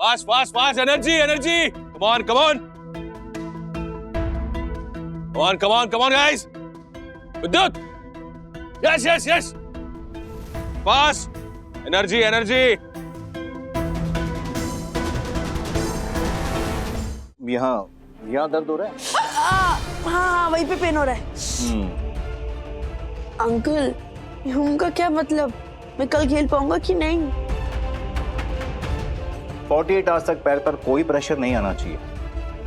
Fast, fast, fast. Energy, energy. Come on, come on. Come on, come on, come on, guys. Vidyut. Yes, yes, yes. Fast. Energy, energy. यहाँ दर्द हो रहा है? हाँ, वहीं पे पेन हो रहा है। अंकल, यूं का क्या मतलब? मैं कल खेल पाऊंगा कि नहीं? 48 आवर्स तक पैर पर कोई प्रेशर नहीं आना चाहिए।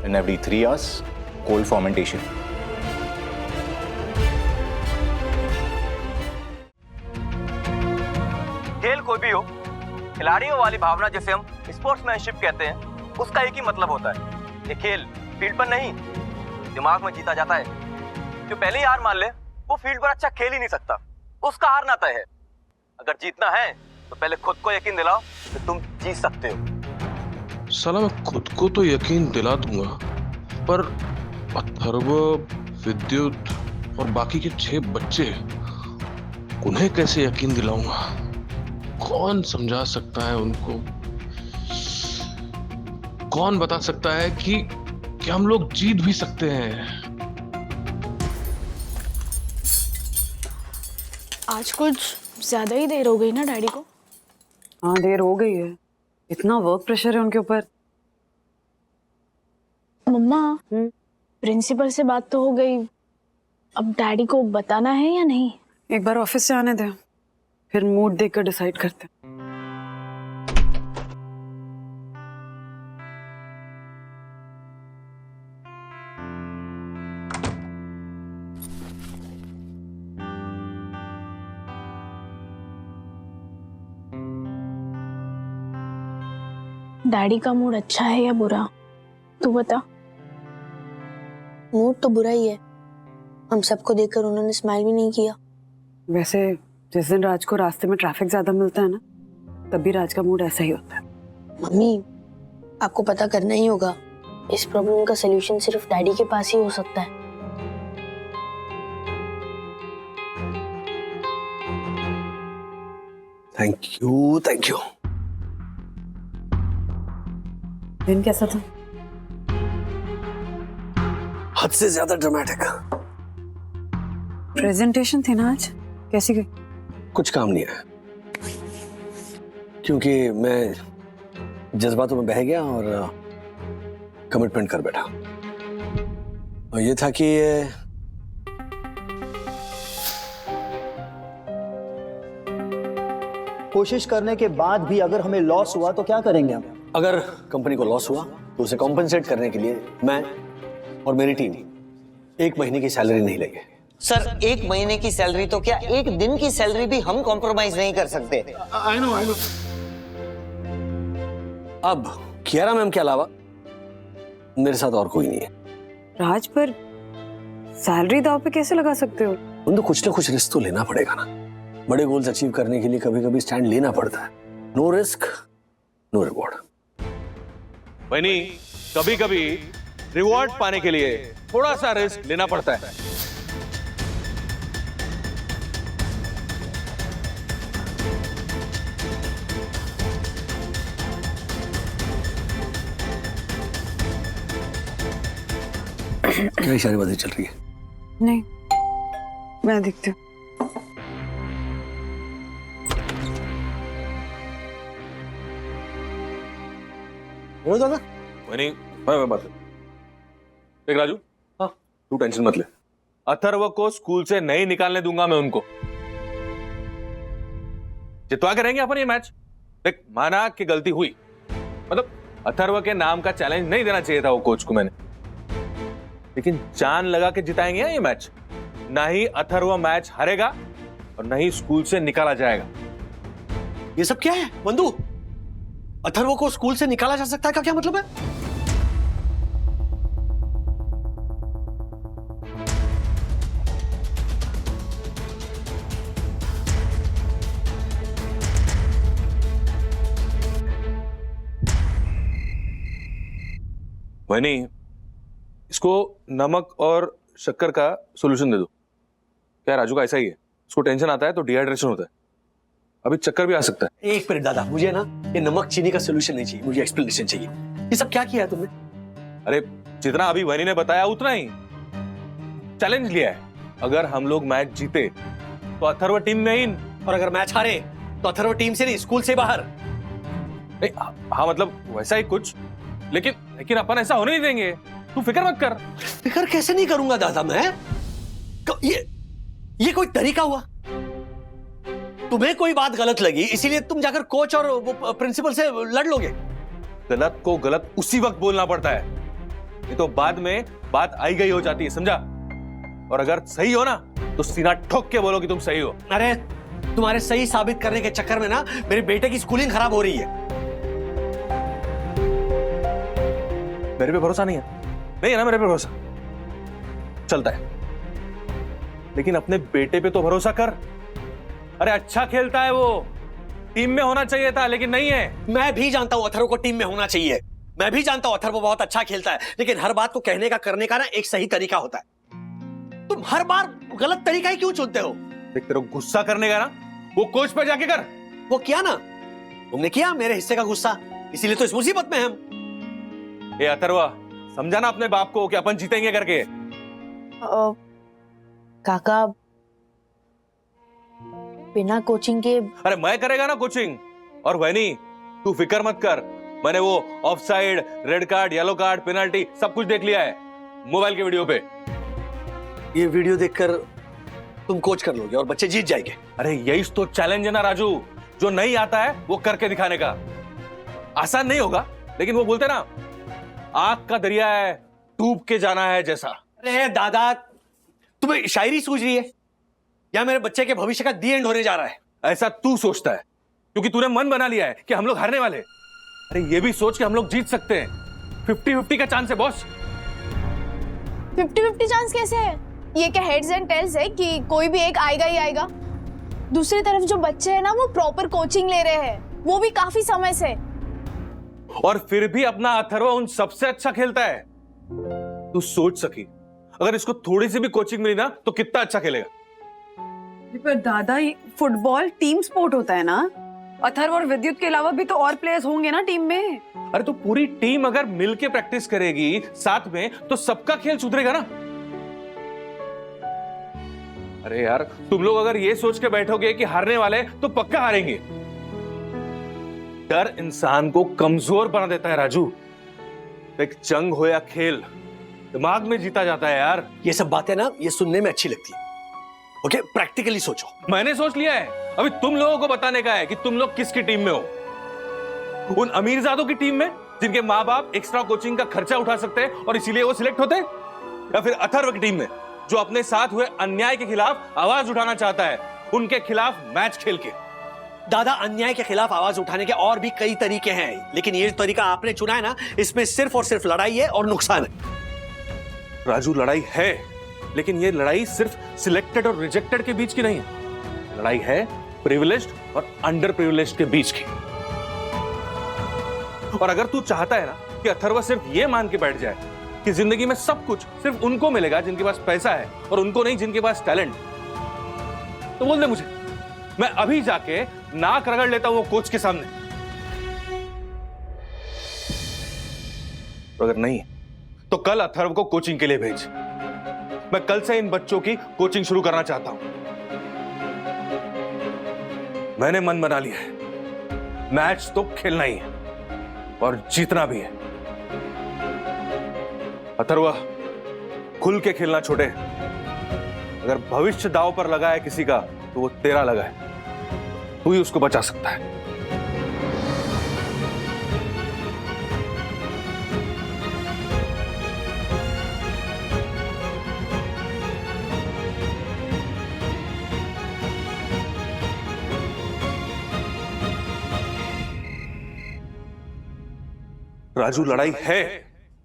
In every 3 hours cold fermentation. खेल कोई भी हो, खिलाड़ियों वाली भावना जिसे हम स्पोर्ट्समैनशिप कहते हैं, उसका एक ही मतलब होता है। ये खेल फील्ड पर नहीं, दिमाग में जीता जाता है। जो पहले ही हार मान ले, वो फील्ड पर अच्छा खेल ही नहीं सकता। उसका हारना तय है। अगर जीतना है तो पहले खुद को यकीन दिलाओ कि तुम जीत सकते हो। साला मैं खुद को तो यकीन दिला दूंगा, पर अथर्व, विद्युत और बाकी के 6 बच्चे, उन्हें कैसे यकीन दिलाऊंगा? कौन समझा सकता है उनको? कौन बता सकता है कि हम लोग जीत भी सकते हैं? आज कुछ ज्यादा ही देर हो गई ना डैडी को? हाँ, देर हो गई है। इतना वर्क प्रेशर है उनके ऊपर। मम्मा, प्रिंसिपल से बात तो हो गई, अब डैडी को बताना है या नहीं? एक बार ऑफिस से आने दे, फिर मूड देखकर डिसाइड करते हैं। डैडी का मूड अच्छा है या बुरा, तू बता। मूड तो बुरा ही है। हम सबको देखकर उन्होंने स्माइल भी नहीं किया। वैसे जिस दिन राज को रास्ते में ट्रैफिक ज्यादा मिलता है ना, तब भी राज का मूड ऐसा ही होता है। मम्मी, आपको पता करना ही होगा। इस प्रॉब्लम का सलूशन सिर्फ डैडी के पास ही हो सकता है। Thank you, thank you. दिन कैसा था? हद से ज्यादा ड्रामेटिक। प्रेजेंटेशन थी ना आज, कैसी गई? कुछ काम नहीं है, क्योंकि मैं जज्बातों में बह गया और कमिटमेंट कर बैठा। और ये था कि कोशिश करने के बाद भी अगर हमें लॉस हुआ तो क्या करेंगे हम? अगर कंपनी को लॉस हुआ तो उसे कॉम्पेंसेट करने के लिए मैं और मेरी टीम 1 महीने की सैलरी नहीं लेंगे। सर, 1 महीने की सैलरी तो क्या, 1 दिन की सैलरी भी हम कॉम्प्रोमाइज नहीं कर सकते। I know. अब कियारा मैम के अलावा मेरे साथ और कोई नहीं है। राज, पर सैलरी दाव पे कैसे लगा सकते हो? उनको कुछ ना कुछ रिस्क तो लेना पड़ेगा ना। बड़े गोल्स अचीव करने के लिए कभी कभी स्टैंड लेना पड़ता है। No risk no reward. Bunny, कभी कभी रिवॉर्ड पाने के लिए थोड़ा सा रिस्क लेना पड़ता है। क्या इशारेबाजी चल रही है? नहीं, मैं देखती हूँ। दादा, बनी, मैं बात देख राजू, हाँ, तू टेंशन मत ले। अथर्व को स्कूल से नहीं निकालने दूंगा मैं उनको। जितवा करेंगे अपन ये मैच। देख, माना कि गलती हुई, मतलब अथर्व के नाम का चैलेंज नहीं देना चाहिए था वो कोच को मैंने, लेकिन जान लगा के जिताएंगे ये मैच। ना ही अथर्व मैच हारेगा और ना ही स्कूल से निकाला जाएगा। ये सब क्या है बंधु? अथर्व को स्कूल से निकाला जा सकता है का क्या मतलब है? वही, इसको नमक और शक्कर का सॉल्यूशन दे दो। क्या राजू का ऐसा ही है, उसको टेंशन आता है तो डिहाइड्रेशन होता है। अभी चक्कर भी आ सकता है। एक मिनट दादा, मुझे ना ये नमक चीनी का सोल्यूशन नहीं चाहिए, मुझे एक्सप्लेनेशन चाहिए। ये सब क्या किया है तुमने? अरे जितना अभी वनी ने बताया उतना ही चैलेंज लिया है। अगर हम लोग मैच जीते तो अथर्व टीम में इन, और अगर मैच हारे तो अथर्व टीम से नहीं, स्कूल से बाहर। हाँ मतलब वैसा ही कुछ, लेकिन अपन ऐसा होने नहीं देंगे, तू फिक्र मत कर। फिक्र कैसे नहीं करूंगा दादा मैं? ये कोई तरीका हुआ? तुम्हें कोई बात गलत लगी इसीलिए तुम जाकर कोच और प्रिंसिपल से लड़ लोगे? गलत को गलत उसी वक्त बोलना पड़ता है, नहीं तो बाद में बात आई गई हो जाती है, समझा? और अगर सही हो ना तो सीना ठोक के बोलो कि तुम सही हो। अरे तुम्हारे सही साबित करने के चक्कर में ना मेरे बेटे की स्कूलिंग खराब हो रही है। मेरे पे भरोसा नहीं है? नहीं है ना मेरे पे भरोसा? चलता है, लेकिन अपने बेटे पे तो भरोसा कर। अरे अच्छा खेलता है वो, टीम में होना चाहिए था लेकिन नहीं है। मैं भी जानता हूं अथर्व को टीम में होना चाहिए, मैं भी जानता हूं अथर्व बहुत अच्छा खेलता है, लेकिन हर बात को कहने का करने का ना एक सही तरीका होता है। तुम हर बार गलत तरीका ही क्यों चुनते हो? देख तेरे को गुस्सा करने का ना वो कोच पे जाके कर। वो किया ना तुमने, किया मेरे हिस्से का गुस्सा, इसीलिए तो इस मुसीबत में हम। ए अथर्वा, समझाना अपने बाप को कि अपन जीतेंगे करके। काका बिना कोचिंग के। अरे मैं करेगा ना कोचिंग, और वही तू फिक्र मत कर, मैंने वो of side, red card, yellow card, penalty सब कुछ देख लिया है मोबाइल के वीडियो पे। ये वीडियो देखकर तुम कोच कर लोगे और बच्चे जीत जाएंगे। अरे यही तो चैलेंज है ना राजू, जो नहीं आता है वो करके दिखाने का। आसान नहीं होगा, लेकिन वो बोलते ना आग का दरिया है डूब के जाना है जैसा। अरे दादा, तुम्हें शायरी सूझ रही है या मेरे बच्चे के भविष्य का दी एंड होने जा रहा है? ऐसा तू सोचता है क्योंकि तूने मन बना लिया है कि हम लोग हारने वाले। अरे ये भी सोच कि हम लोग जीत सकते हैं। 50-50 का चांस है बॉस। 50-50 चांस कैसे है? ये क्या हेड्स एंड टेल्स है कि कोई भी एक आएगा ही आएगा? दूसरी तरफ जो बच्चे हैं ना वो प्रॉपर कोचिंग ले रहे हैं, वो भी काफी समय से। और फिर भी अपना अथर्व उन सबसे अच्छा खेलता है। तू सोच सकी अगर इसको थोड़ी सी भी कोचिंग मिली ना तो कितना अच्छा खेलेगा। पर दादा, ये फुटबॉल टीम स्पोर्ट होता है ना, अथर्व और विद्युत के अलावा भी तो और प्लेयर्स होंगे ना टीम में। अरे तो पूरी टीम अगर मिलके प्रैक्टिस करेगी साथ में तो सबका खेल सुधरेगा ना। अरे यार तुम लोग अगर ये सोच के बैठोगे कि हारने वाले तो पक्का हारेंगे। डर इंसान को कमजोर बना देता है राजू। एक जंग हो या खेल, दिमाग में जीता जाता है यार। ये सब बातें ना ये सुनने में अच्छी लगती है, ओके? प्रैक्टिकली सोचो। मैंने सोच लिया है, अभी तुम लोगों को बताने का है कि तुम लोग किसकी टीम में हो। उन अमीरजादों की टीम में जिनके माँ बाप एक्स्ट्रा कोचिंग का खर्चा उठा सकते हैं और इसीलिए वो सिलेक्ट होते हैं, या फिर अथर्व की टीम में जो अपने साथ हुए अन्याय के खिलाफ आवाज उठाना चाहता है, उनके खिलाफ मैच खेल के। दादा, अन्याय के खिलाफ आवाज उठाने के और भी कई तरीके हैं, लेकिन ये तरीका आपने चुना है ना, इसमें सिर्फ और सिर्फ लड़ाई है और नुकसान है। राजू लड़ाई है, लेकिन ये लड़ाई सिर्फ सिलेक्टेड और रिजेक्टेड के बीच की नहीं है। लड़ाई है प्रिविलेज्ड और अंडर प्रिविलेज्ड के बीच की। और अगर तू चाहता है ना कि अथर्व सिर्फ ये मान के बैठ जाए कि जिंदगी में सब कुछ सिर्फ उनको मिलेगा जिनके पास पैसा है और उनको नहीं जिनके पास टैलेंट, तो बोल दे मुझे, मैं अभी जाके नाक रगड़ लेता हूं वो कोच के सामने। अगर नहीं तो कल अथर्व को कोचिंग के लिए भेज। मैं कल से इन बच्चों की कोचिंग शुरू करना चाहता हूं। मैंने मन बना लिया है, मैच तो खेलना ही है और जीतना भी है। अथर्व, खुल के खेलना छोटे। अगर भविष्य दांव पर लगा है किसी का तो वो तेरा लगा है, तू ही उसको बचा सकता है। राजू लड़ाई है,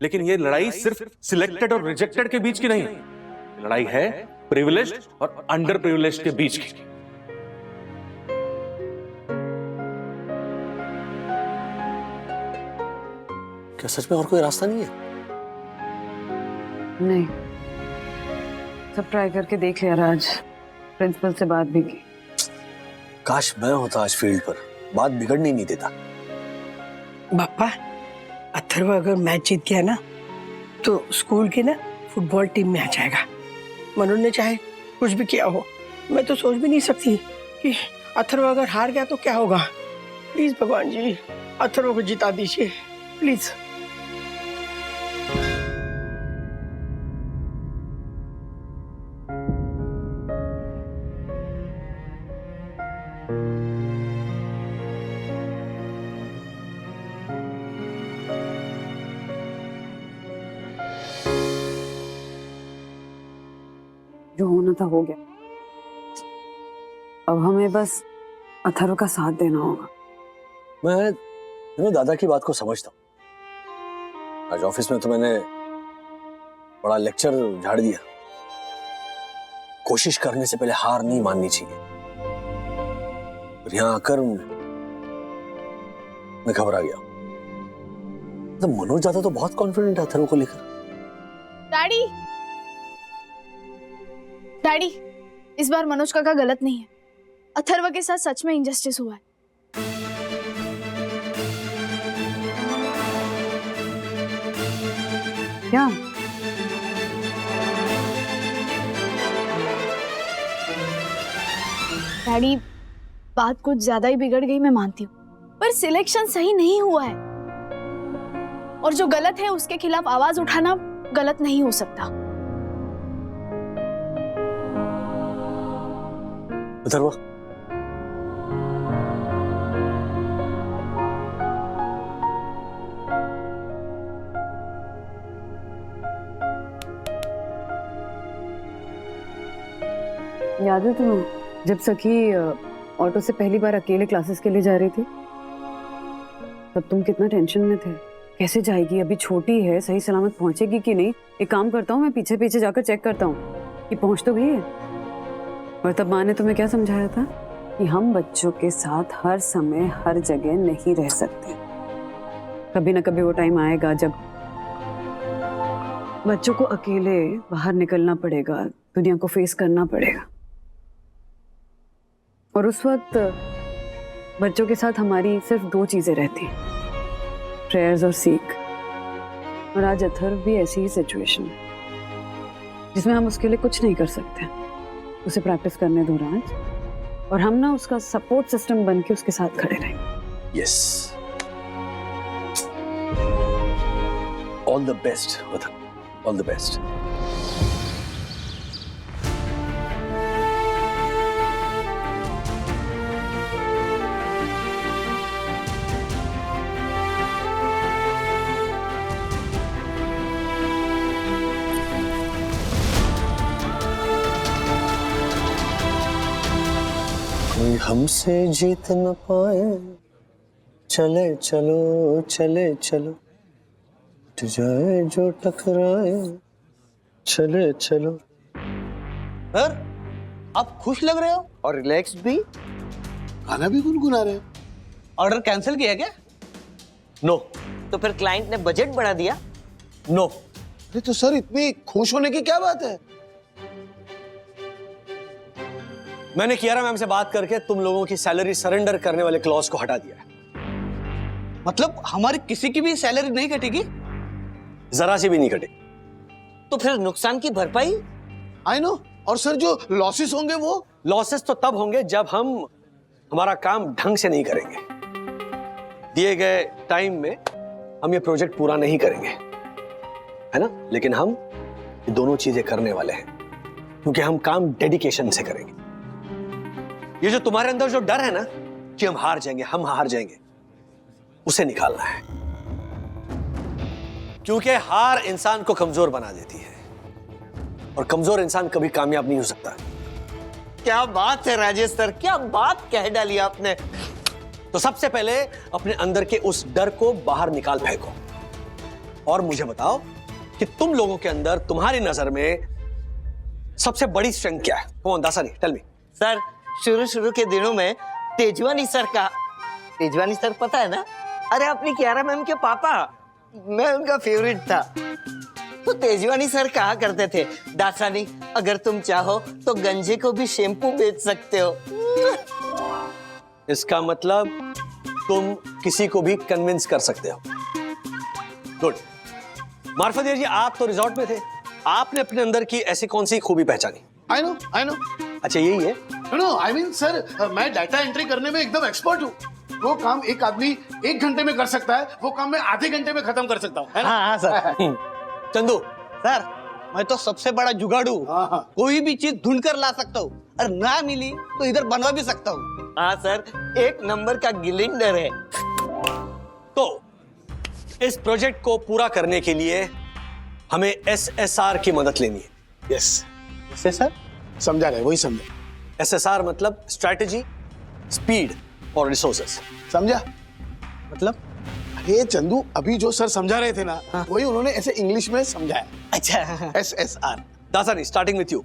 लेकिन ये लड़ाई सिर्फ सिलेक्टेड और रिजेक्टेड के बीच की नहीं, लड़ाई है प्रिविलेज्ड और अंडर प्रिविलेज्ड के बीच की। क्या सच में और कोई रास्ता नहीं है? नहीं, सब ट्राई करके देख लिया राज, प्रिंसिपल से बात भी की। काश मैं होता आज फील्ड पर, बात बिगड़ने नहीं देता। पापा, अथर्व अगर मैच जीत गया ना तो स्कूल की ना फुटबॉल टीम में आ जाएगा। मनोज ने चाहे कुछ भी किया हो, मैं तो सोच भी नहीं सकती कि अथर्व अगर हार गया तो क्या होगा। प्लीज भगवान जी, अथर्व को जिता दीजिए प्लीज। जो होना था हो गया। अब हमें बस अथर्व का साथ देना होगा। मैं दादा की बात को समझता हूँ। आज ऑफिस में तो मैंने बड़ा लेक्चर झाड़ दिया। कोशिश करने से पहले हार नहीं माननी चाहिए। और यहाँ आकर मैं घबरा गया। तो मनोज दादा तो बहुत कॉन्फिडेंट है अथर्व को लेकर। डैडी, डैडी, इस बार मनोज काका गलत नहीं है। अथर्व के साथ सच में इंजस्टिस हुआ है। क्या? डैडी, बात कुछ ज्यादा ही बिगड़ गई, मैं मानती हूँ, पर सिलेक्शन सही नहीं हुआ है और जो गलत है उसके खिलाफ आवाज उठाना गलत नहीं हो सकता। अथर्व, याद है तुम्हें जब सखी ऑटो से पहली बार अकेले क्लासेस के लिए जा रही थी, तब तुम कितना टेंशन में थे। कैसे जाएगी, अभी छोटी है, सही सलामत पहुंचेगी कि नहीं। एक काम करता हूँ, मैं पीछे पीछे जाकर चेक करता हूँ कि पहुंच तो गई है। और तब माँ ने तुम्हें क्या समझाया था कि हम बच्चों के साथ हर समय हर जगह नहीं रह सकते। कभी ना कभी वो टाइम आएगा जब बच्चों को अकेले बाहर निकलना पड़ेगा, दुनिया को फेस करना पड़ेगा। और उस वक्त बच्चों के साथ हमारी सिर्फ दो चीजें रहती हैं, प्रेयर्स और सीख। और आज अथर्व भी ऐसी ही सिचुएशन है जिसमें हम उसके लिए कुछ नहीं कर सकते। उसे प्रैक्टिस करने दो राज, और हम ना उसका सपोर्ट सिस्टम बन के उसके साथ खड़े रहेंगे। Yes, all the best Atharva, all the best. कोई हमसे जीत न पाए, चले चलो चले चलो, टूट जाए जो टकराए, चले चलो। सर, आप खुश लग रहे हो और रिलैक्स भी। गाना भी गुनगुना रहे हो। ऑर्डर कैंसिल किया क्या? नो। तो फिर क्लाइंट ने बजट बढ़ा दिया? नो। अरे तो सर, इतनी खुश होने की क्या बात है? मैंने कियारा मैम से बात करके तुम लोगों की सैलरी सरेंडर करने वाले क्लॉज को हटा दिया है। मतलब हमारी किसी की भी सैलरी नहीं कटेगी? जरा सी भी नहीं कटेगी। तो फिर नुकसान की भरपाई? I know. और सर, जो लॉसेस होंगे वो? लॉसेस तो तब होंगे जब हम हमारा काम ढंग से नहीं करेंगे। दिए गए टाइम में हम ये प्रोजेक्ट पूरा नहीं करेंगे, है ना? लेकिन हम ये दोनों चीजें करने वाले हैं क्योंकि हम काम डेडिकेशन से करेंगे। ये जो तुम्हारे अंदर जो डर है ना कि हम हार जाएंगे, उसे निकालना है, क्योंकि हार इंसान को कमजोर बना देती है और कमजोर इंसान कभी कामयाब नहीं हो सकता। क्या बात है राजेश सर, क्या बात कह डाली आपने। तो सबसे पहले अपने अंदर के उस डर को बाहर निकाल फेंको और मुझे बताओ कि तुम लोगों के अंदर तुम्हारी नजर में सबसे बड़ी स्ट्रेंथ क्या है? कौन दासानी, टेल मी। सर, शुरू के दिनों में तेजवानी सर पता है ना? अरे अपनी कियारा मैम के पापा, मैं उनका फेवरेट था। तो तेजवानी सर कहा करते थे, दासानी अगर तुम चाहो तो गंजे को भी शैम्पू बेच सकते हो। इसका मतलब तुम किसी को भी कन्विंस कर सकते हो। गुड। मार्फत जी, आप तो रिजॉर्ट में थे, आपने अपने अंदर की ऐसी कौन सी खूबी पहचानी? आई नो अच्छा, यही है? नो आई मीन सर, मैं डाटा एंट्री करने में एकदम एक्सपर्ट हूँ। वो काम एक आदमी 1 घंटे में कर सकता है, वो काम मैं आधे घंटे में खत्म कर सकता हूँ, है ना? हाँ सर। चंदू, सर, मैं तो सबसे बड़ा जुगाड़ू। हाँ। कोई भी चीज ढूंढ कर ला सकता हूँ और ना मिली तो इधर बनवा भी सकता हूँ। हाँ सर, 1 नंबर का गिलिंडर है। तो इस प्रोजेक्ट को पूरा करने के लिए हमें SSR की मदद लेनी है। यस सर, समझा रहे, वही समझा। SSR मतलब स्ट्रैटेजी, स्पीड और रिसोर्सेस। समझा? मतलब? अरे चंदू, अभी जो सर समझा रहे थे ना, वही उन्होंने ऐसे इंग्लिश में समझाया। अच्छा। SSR। Dasani, starting with you.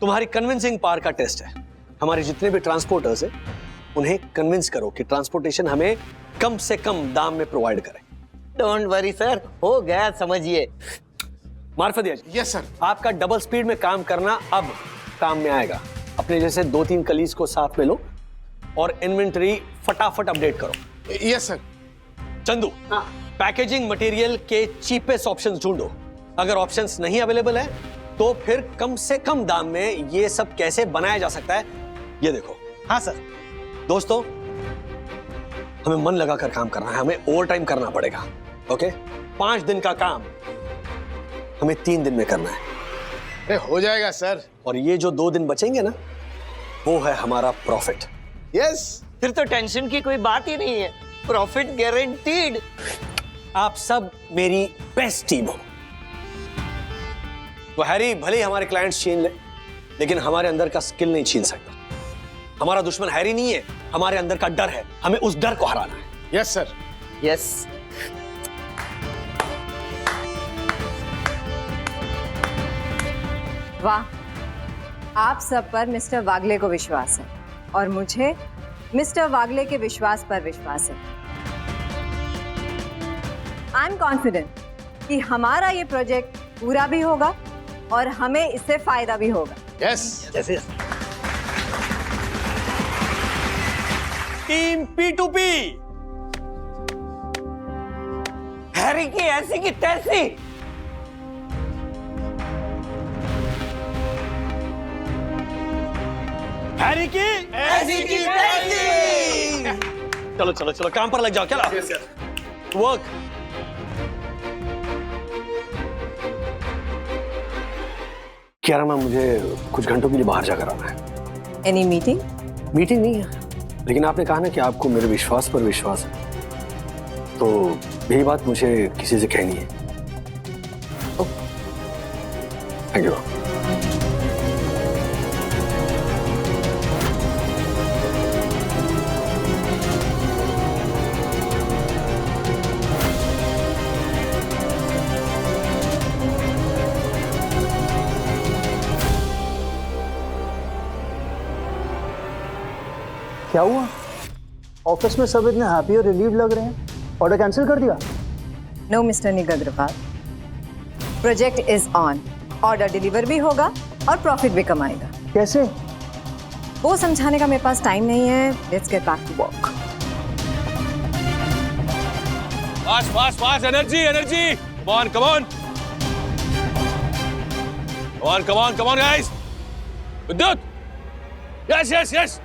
तुम्हारी कन्विंसिंग पावर का टेस्ट है। हमारे जितने भी ट्रांसपोर्टर्स हैं, उन्हें कन्विंस करो कि ट्रांसपोर्टेशन हमें कम से कम दाम में प्रोवाइड करें। डोंट वरी सर, हो गया, समझिए। मार्फत जी, यस सर। आपका डबल स्पीड में काम करना अब काम में आएगा। अपने जैसे 2-3 कलीग को साथ में लो और इन्वेंटरी फटाफट अपडेट करो। Yes sir. Chandu, packaging material के चीपेस्ट ऑप्शंस ढूंढो। अगर ऑप्शंस नहीं अवेलेबल है तो फिर कम से कम दाम में ये सब कैसे बनाया जा सकता है, ये देखो। हाँ सर। दोस्तों, हमें मन लगाकर काम करना है, हमें ओवर टाइम करना पड़ेगा। ओके? 5 दिन का काम हमें 3 दिन में करना है। अरे हो जाएगा सर। और ये जो 2 दिन बचेंगे ना, वो है हमारा प्रॉफिट। यस। फिर तो टेंशन की कोई बात ही नहीं है, प्रॉफिट गारंटीड। आप सब मेरी बेस्ट टीम हो। वो हैरी भले ही हमारे क्लाइंट्स छीन ले, लेकिन हमारे अंदर का स्किल नहीं छीन सकता। हमारा दुश्मन हैरी नहीं है, हमारे अंदर का डर है। हमें उस डर को हराना है। Yes sir. यस। वाह, आप सब पर मिस्टर वागले को विश्वास है और मुझे मिस्टर वागले के विश्वास पर विश्वास है। आई एम कॉन्फिडेंट कि हमारा ये प्रोजेक्ट पूरा भी होगा और हमें इससे फायदा भी होगा। यस। टीम P2P, हैरी की ऐसी की तैसी। हैरी की ऐसी की तैसी। चलो चलो चलो, काम पर लग जाओ। चलो वर्क। क्या मैम, मुझे कुछ घंटों के लिए बाहर जाकर आना है। Any meeting? मीटिंग नहीं है, लेकिन आपने कहा ना कि आपको मेरे विश्वास पर विश्वास है, तो यही बात मुझे किसी से कहनी है। Thank you. क्या हुआ? ऑफिस में सब इतने हैप्पी और रिलीव लग रहे हैं। ऑर्डर कैंसिल कर दिया? नो मिस्टर निगग्रपाल, project is on. Order deliver भी होगा और प्रॉफिट भी कमाएगा। कैसे? वो समझाने का मेरे पास टाइम नहीं है। Let's get back to work. Fast fast fast, energy energy, come on come on come on come on come on guys. Vidyut, yes yes yes,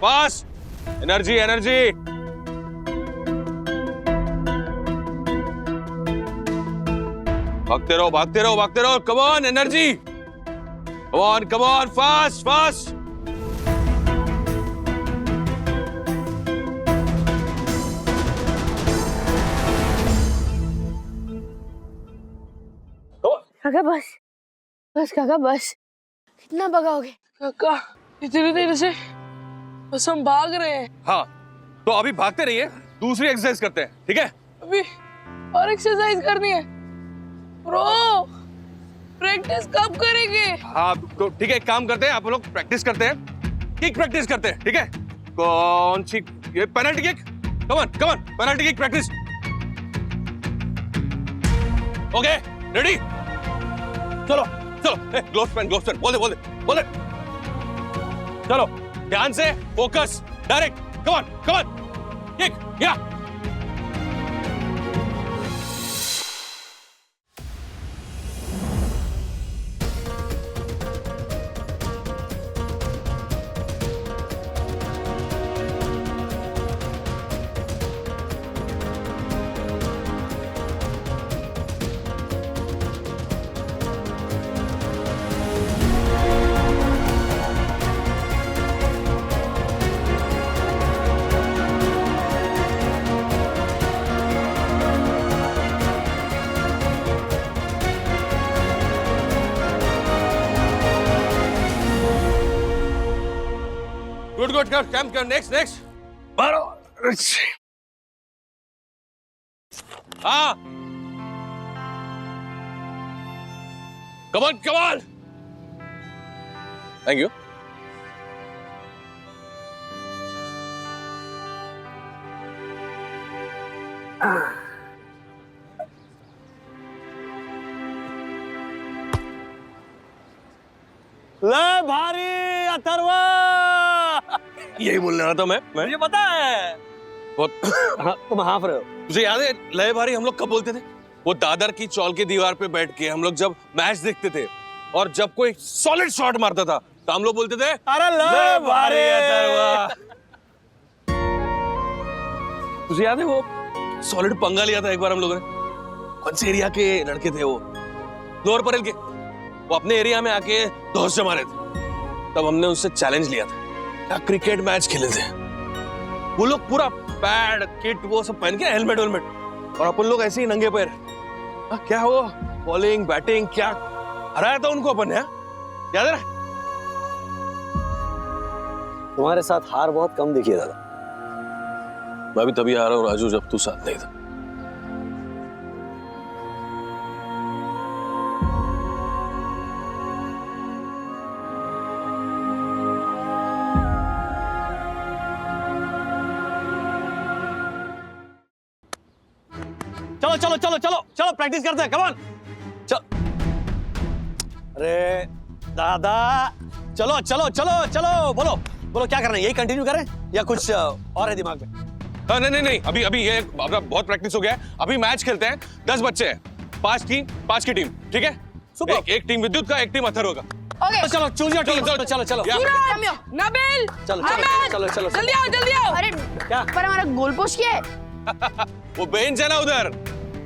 fast, energy energy. भागते रहो भागते रहो भागते रहो, come on energy, come on fast fast. काका बस बस काका बस, कितना भगाओगे? काका इतनी देर से बस हम भाग रहे हैं। हाँ, तो अभी भागते रहिए, दूसरी एक्सरसाइज करते हैं, ठीक है? अभी और एक्सरसाइज करनी है ब्रो, प्रैक्टिस कब करेंगे? हाँ तो ठीक है, एक काम करते हैं, आप लोग प्रैक्टिस करते हैं, किक प्रैक्टिस करते हैं, ठीक है? कौन सी? ये penalty kick, come on penalty kick practice. Okay ready, चलो चलो, ग्लोव्स पहन, बोल दे चलो ध्यान से, focus, direct, come on, come on, kick, yeah. Good good, come next next, मारो। हाँ, कम ऑन, थैंक यू। ले भारी अथर्वा, यही बोलने वाला था मैं। मुझे पता है बहुत हाँ, तुम हाँफ रहे हो। तुझे याद है लय भारी हम लोग कब बोलते थे? वो दादर की चौल की दीवार पे बैठ के हम लोग जब मैच देखते थे और जब कोई सॉलिड शॉट मारता था तो हम लोग बोलते थे अरे लय भारी अथर्वा। तुझे याद है वो सॉलिड पंगा लिया था एक बार हम लोगों ने? कौन से एरिया के लड़के थे वो? लोअर परेल के। वो अपने एरिया में आके धौस जमा रहे थे, तब हमने उससे चैलेंज लिया था। क्या क्रिकेट मैच खेले थे वो लोग, पूरा पैड किट वो सब पहन के, हेलमेट वेलमेट, और अपन लोग ऐसे ही नंगे पैर। क्या वो बॉलिंग बैटिंग क्या हराया था उनको अपन ने, याद है? तुम्हारे साथ हार बहुत कम दिखी है दादा। मैं भी तभी हारा हूं राजू जब तू साथ नहीं था। चलो चलो चलो चलो चलो प्रैक्टिस करते हैं, कम ऑन। चलो अरे दादा, चलो चलो चलो चलो, बोलो बोलो क्या करना है? यही कंटिन्यू करें या कुछ और है दिमाग में? नहीं, अभी ये अपना बहुत प्रैक्टिस हो गया है। अभी मैच खेलते हैं। 10 बच्चे हैं, 5 की टीम, ठीक है? एक टीम विद्युत का, एक टीम अथर्व का। ओके, चलो चूज योर टीम। चलो चलो चलो नबील, चलो चलो चलो जल्दी आओ। अरे क्या? पर हमारा गोल पोस्ट क्या है? वो बेंच है ना उधर।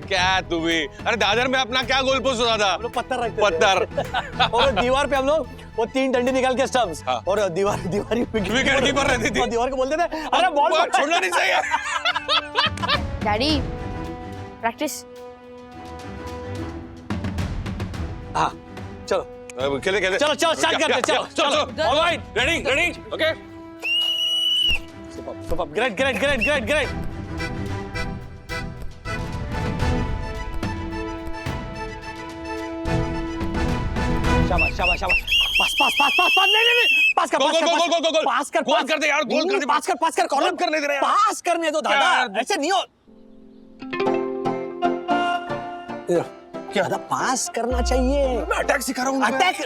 क्या तू भी, अरे दादर में अपना क्या गोल पोस्ट होता था? हम लोग पत्थर रखते थे। पत्थर। और दीवार पे हम लोग वो 3 डंडी निकाल के स्टंप्स, हाँ। और दीवार विकेट कीपर रहती थी। और दीवार को बोलते थे अरे बॉल छोड़ना नहीं चाहिए। Daddy, practice. हाँ चलो खेले चलो चलो स्टार्ट करते, चलो चलो। Alright, ready, okay. Super, great. शाबाश। पास नहीं, पास कर, गोल कर दे यार, गोल कर दे। पास कर, कॉर्नर कर ले दे रहे यार। पास करने दो दादा, ऐसे नहीं हो। क्या दादा, पास करना चाहिए। मैं अटैक सिखा रहा हूँ। अटैक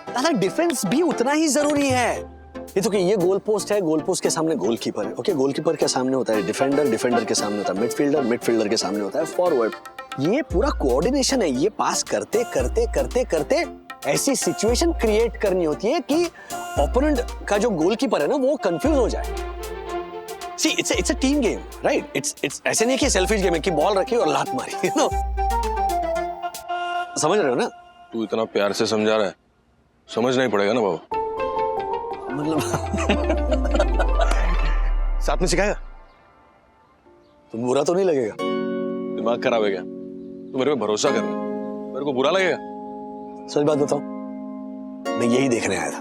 दादा, डिफेंस भी उतना ही जरूरी है। ये तो कि ये गोल पोस्ट है, गोल पोस्ट के सामने गोलकीपर है। ओके, गोलकीपर के सामने होता है डिफेंडर, डिफेंडर के सामने होता है मिडफील्डर, मिडफील्डर के सामने होता है फॉरवर्ड। ये पूरा कोऑर्डिनेशन है। ये पास करते करते ऐसी सिचुएशन क्रिएट करनी होती है कि ओपोनेंट का जो गोलकीपर है ना, वो कंफ्यूज हो जाए। See it's a team game, right? It's ऐसे नहीं कि सेल्फिश गेम है कि बॉल रखी और लात मारी, यू नो। समझ रहे हो ना? तू इतना प्यार से समझा रहा है, समझना ही पड़ेगा ना बाबा। मतलब साथ में सिखाएगा? तो बुरा तो नहीं लगेगा? दिमाग खराब है क्या? तू मेरे पे भरोसा कर, मेरे को बुरा लगेगा? सच बात बताओ, मैं यही देखने आया था।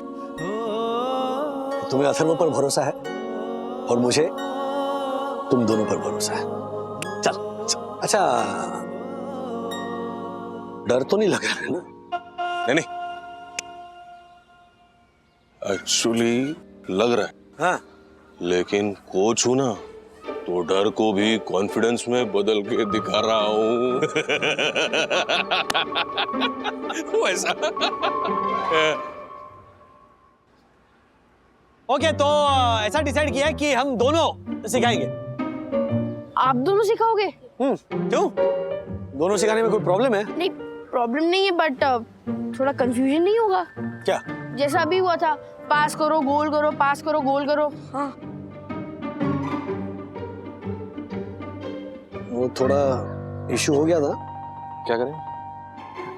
तुम्हें अथर्व पर भरोसा है और मुझे तुम दोनों पर भरोसा है। चल। अच्छा, डर तो नहीं लग रहा है ना? नहीं, एक्चुअली लग रहा है। हाँ, लेकिन कोच हूं ना, तो डर को भी कॉन्फिडेंस में बदल के दिखा रहा हूं। वैसा। ओके तो ऐसा डिसाइड किया है कि हम दोनों सिखाएंगे। आप दोनों सिखाओगे? क्यों? दोनों सिखाने में कोई प्रॉब्लम है? नहीं, प्रॉब्लम नहीं है, बट थोड़ा कंफ्यूजन नहीं होगा? क्या? जैसा अभी हुआ था, पास करो गोल करो, पास करो गोल करो। हाँ। वो थोड़ा इशू हो गया था। क्या करें?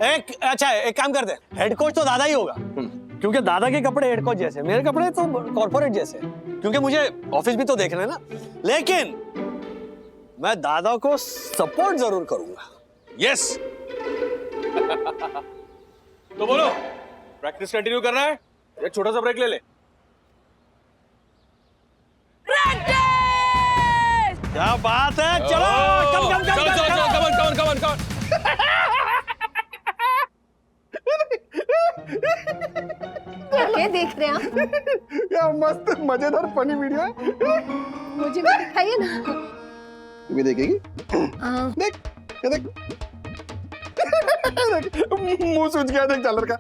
एक काम करते हैं, हेड कोच तो दादा ही होगा, क्योंकि दादा के कपड़े हेड कोच जैसे, मेरे कपड़े तो कॉर्पोरेट जैसे, क्योंकि मुझे ऑफिस भी तो देखना है ना। लेकिन मैं दादा को सपोर्ट जरूर करूंगा। यस। तो बोलो, प्रैक्टिस कंटिन्यू करना है या छोटा सा ब्रेक ले ले? क्या बात है, चलो कम। क्या देख रहे हैं आप? क्या मस्त मजेदार फनी वीडियो है। मुझे भी दिखाइए ना। तू भी देखेगी? देख, ये देख। मुंह सूझ गया देख झालर का।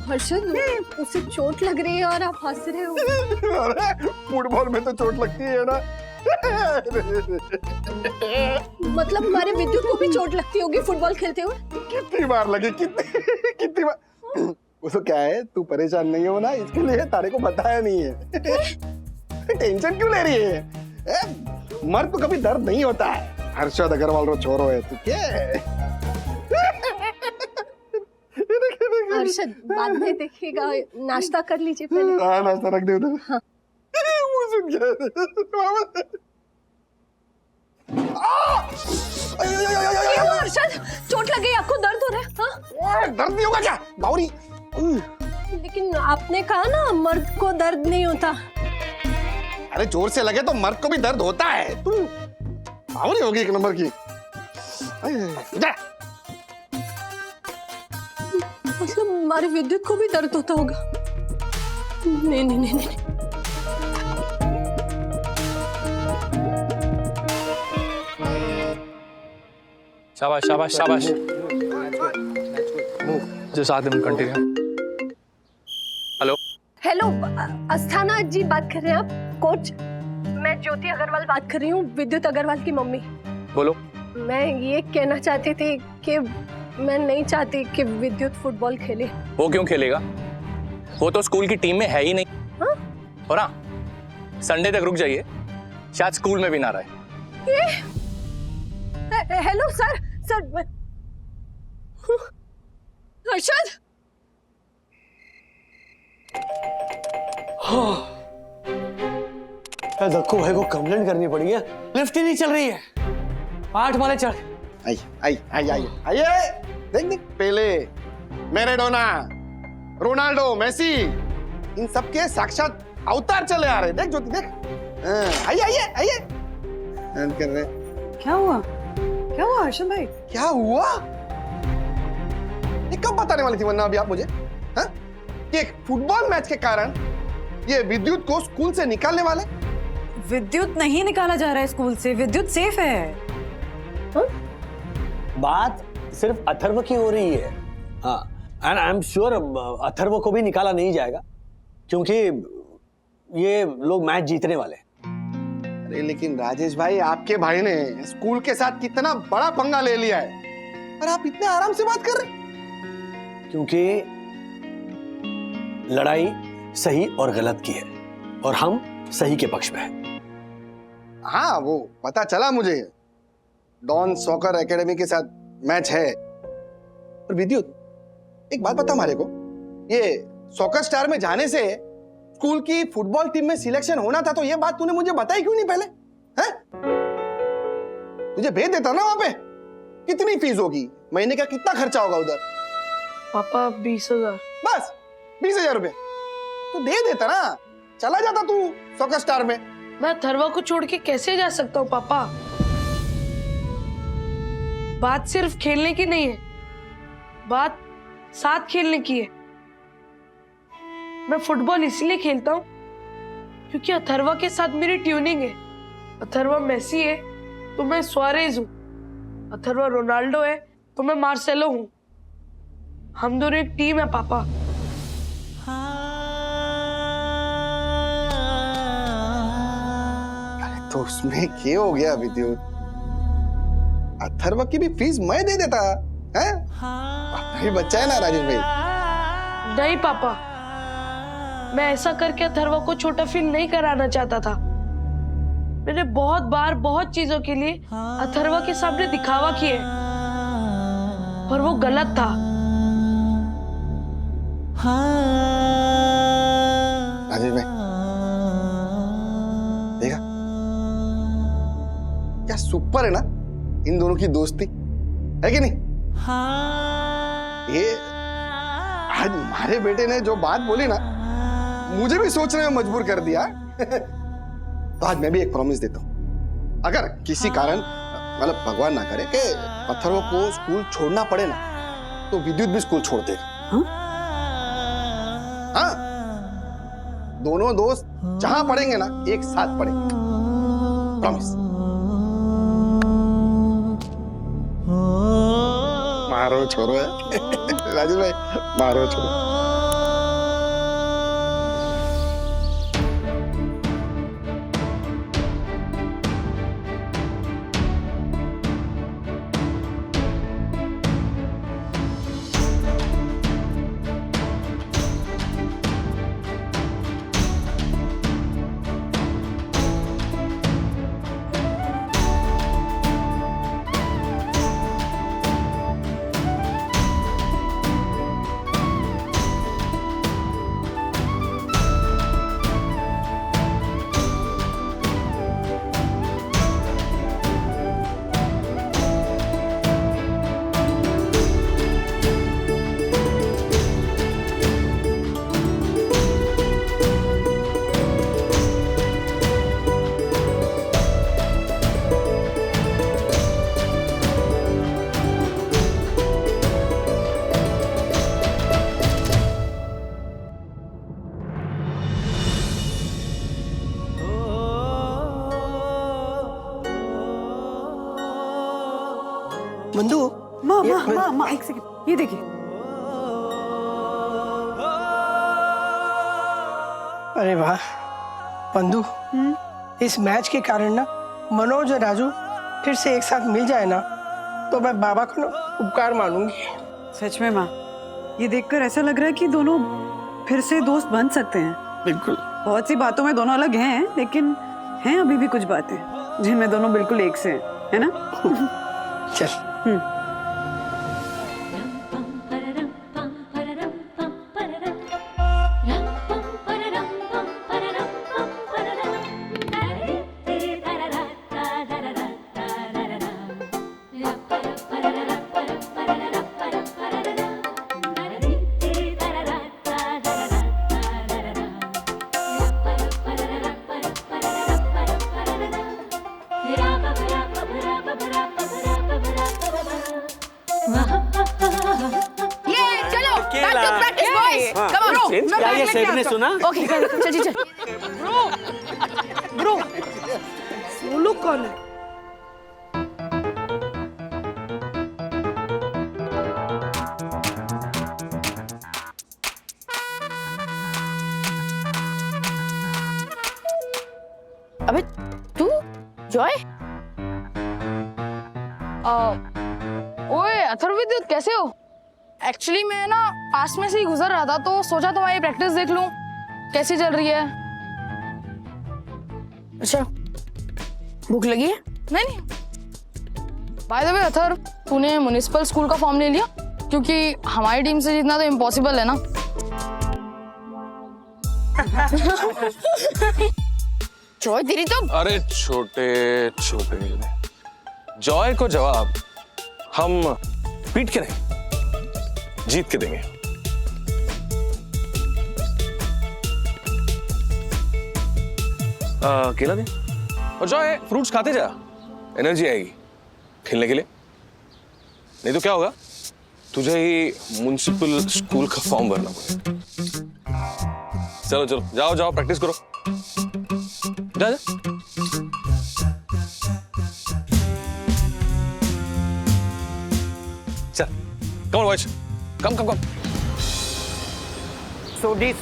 हर्षद, उसे चोट लग रही है और आप हंस रहे हो। अरे फुटबॉल में तो चोट लगती है ना। मतलब हमारे विद्युत को भी चोट लगती होगी फुटबॉल खेलते हुए? कितनी बार लगी, कितनी बार। वो तो क्या है, तू परेशान नहीं हो ना, इसके लिए तारे को बताया नहीं है। टेंशन क्यों ले रही है? मर्द को कभी दर्द नहीं होता है। हर्षद अग्रवाल रो छोरो है तू क्या? हर्षद, बाद में देखिएगा, नाश्ता कर लीजिए पहले। हाँ, नाश्ता रख दे उधर। हाँ। वो सुन गया। हर्षद, चोट लग गई, आपको दर्द हो रहा है? हाँ? दर्द नहीं होगा क्या बावरी? लेकिन आपने कहा ना मर्द को दर्द नहीं होता। अरे जोर से लगे तो मर्द को भी दर्द होता है। तू बावरी होगी एक नंबर की। जा। मतलब हमारे विद्युत को भी दर्द होता होगा? नहीं। शाबाश शाबाश शाबाश। जस्ट आदम कंटिन्यू। हेलो, अस्थाना जी बात कर रहे हैं आप? कोच, मैं ज्योति अग्रवाल बात कर रही हूँ, विद्युत अग्रवाल की मम्मी। बोलो। मैं ये कहना चाहती थी कि मैं नहीं चाहती कि विद्युत फुटबॉल खेले। वो क्यों खेलेगा? वो तो स्कूल की टीम में है ही नहीं। हाँ? और हाँ, संडे तक रुक जाइए, शायद स्कूल में भी ना रहे। Hello sir, Harshad. धक्को भाई को कंप्लेंट करनी पड़ी है, लिफ्ट ही नहीं चल रही है। 8 माले चढ़। आइए देख पेले, मैराडोना, रोनाल्डो, मेसी, इन सबके साक्षात अवतार चले आ रहे। देख ज्योति देख। आइए कर रहे। क्या हुआ हर्षद भाई? क्या हुआ? ये कब बताने वाली थी वरना अभी आप मुझे? हाँ? कि एक फुटबॉल मैच के कारण ये विद्युत को स्कूल से निकालने वाले? विद्युत नहीं निकाला जा रहा है स्कूल से, विद्युत सेफ है। हाँ? बात सिर्फ अथर्व की हो रही है। हाँ, and I am sure Atharva को भी निकाला नहीं जाएगा, क्योंकि ये लोग मैच जीतने वाले। अरे लेकिन राजेश भाई, आपके भाई ने स्कूल के साथ कितना बड़ा पंगा ले लिया है और आप इतने आराम से बात कर रहे? क्योंकि लड़ाई सही और गलत की है और हम सही के पक्ष में हैं। हाँ, वो पता चला मुझे। डॉन सॉकर एकेडमी के साथ मैच है। और विद्युत, एक बात बता हमारे को, ये सॉकर स्टार में जाने से स्कूल की फुटबॉल टीम में सिलेक्शन होना था, तो ये बात तूने मुझे बताई क्यों नहीं पहले? हैं? तुझे भेज देता ना वहां पे। कितनी फीस होगी, महीने का कितना खर्चा होगा उधर? पापा 20,000। बस 20,000 रुपए तो दे देता ना, चला जाता तू सॉकर स्टार में। मैं थरवा को छोड़ के कैसे जा सकता हूँ पापा? बात सिर्फ खेलने की नहीं है, बात साथ खेलने की है। मैं फुटबॉल इसलिए खेलता हूँ क्योंकि अथर्वा के साथ मेरी ट्यूनिंग है। अथर्वा मेसी है तो मैं सुआरेज हूँ, अथर्वा रोनाल्डो है तो मैं मार्सेलो हूँ। हम दोनों एक टीम है पापा। अरे तो उसमें क्या हो गया विद्युत? अथर्व की भी फीस मैं दे देता है, अपना ही बच्चा है ना राजेश भाई। नहीं पापा, मैं ऐसा करके अथर्व को छोटा फील नहीं कराना चाहता था। मैंने बहुत बार बहुत चीजों के लिए अथर्व के सामने दिखावा किए और वो गलत था। राजेश भाई देखा क्या सुपर है ना इन दोनों की दोस्ती, है कि नहीं? ये आज हमारे बेटे ने जो बात बोली ना, मुझे भी सोचने में मजबूर कर दिया। तो आज मैं भी एक प्रॉमिस देता हूं, अगर किसी कारण मतलब भगवान ना करे कि अथर्व को स्कूल छोड़ना पड़े ना, तो विद्युत भी स्कूल छोड़ देगा। हाँ, दोनों दोस्त जहां पढ़ेंगे ना एक साथ पढ़ेंगे, प्रॉमिस। मारो छोरो है राजेश भाई, मारो छोरो। बंधु, माँ एक सेकंड, ये देखिए। अरे वाह बंधु, इस मैच के कारण ना मनोज और राजू फिर से एक साथ मिल जाए ना, तो मैं बाबा को ना उपकार मानूंगी। सच में माँ, ये देखकर ऐसा लग रहा है कि दोनों फिर से दोस्त बन सकते हैं। बिल्कुल। बहुत सी बातों में दोनों अलग हैं, लेकिन हैं अभी भी कुछ बातें जिनमें दोनों बिल्कुल एक से हैं, है ना? चल। क्या ये सेठ ने सुना? ओके चल चल। ब्रो सोलू कौन है? अबे तू जॉय? ओए अथर्वविद्युत, कैसे हो? एक्चुअली मैं ना पास में से ही गुजर रहा था, तो सोचा तुम्हारी प्रैक्टिस देख लूं कैसी चल रही है। अच्छा, भूख लगी है? नहीं। बाय द वे अथर्व, तूने म्युनिसिपल स्कूल का फॉर्म ले लिया? क्योंकि हमारी टीम से जीतना तो इम्पॉसिबल है ना। जॉय तेरी तो। अरे छोटे छोटे जॉय को जवाब हम पीट के नहीं, जीत के देंगे। केला दे। और जॉय फ्रूट्स खाते जा, एनर्जी आएगी खेलने के लिए। नहीं तो क्या होगा, तुझे ही म्युनिसिपल स्कूल का फॉर्म भरना पड़ेगा। चलो चलो जाओ जाओ प्रैक्टिस करो, जा जा। चल कम ऑन बॉयज, कम कम कम। सोडी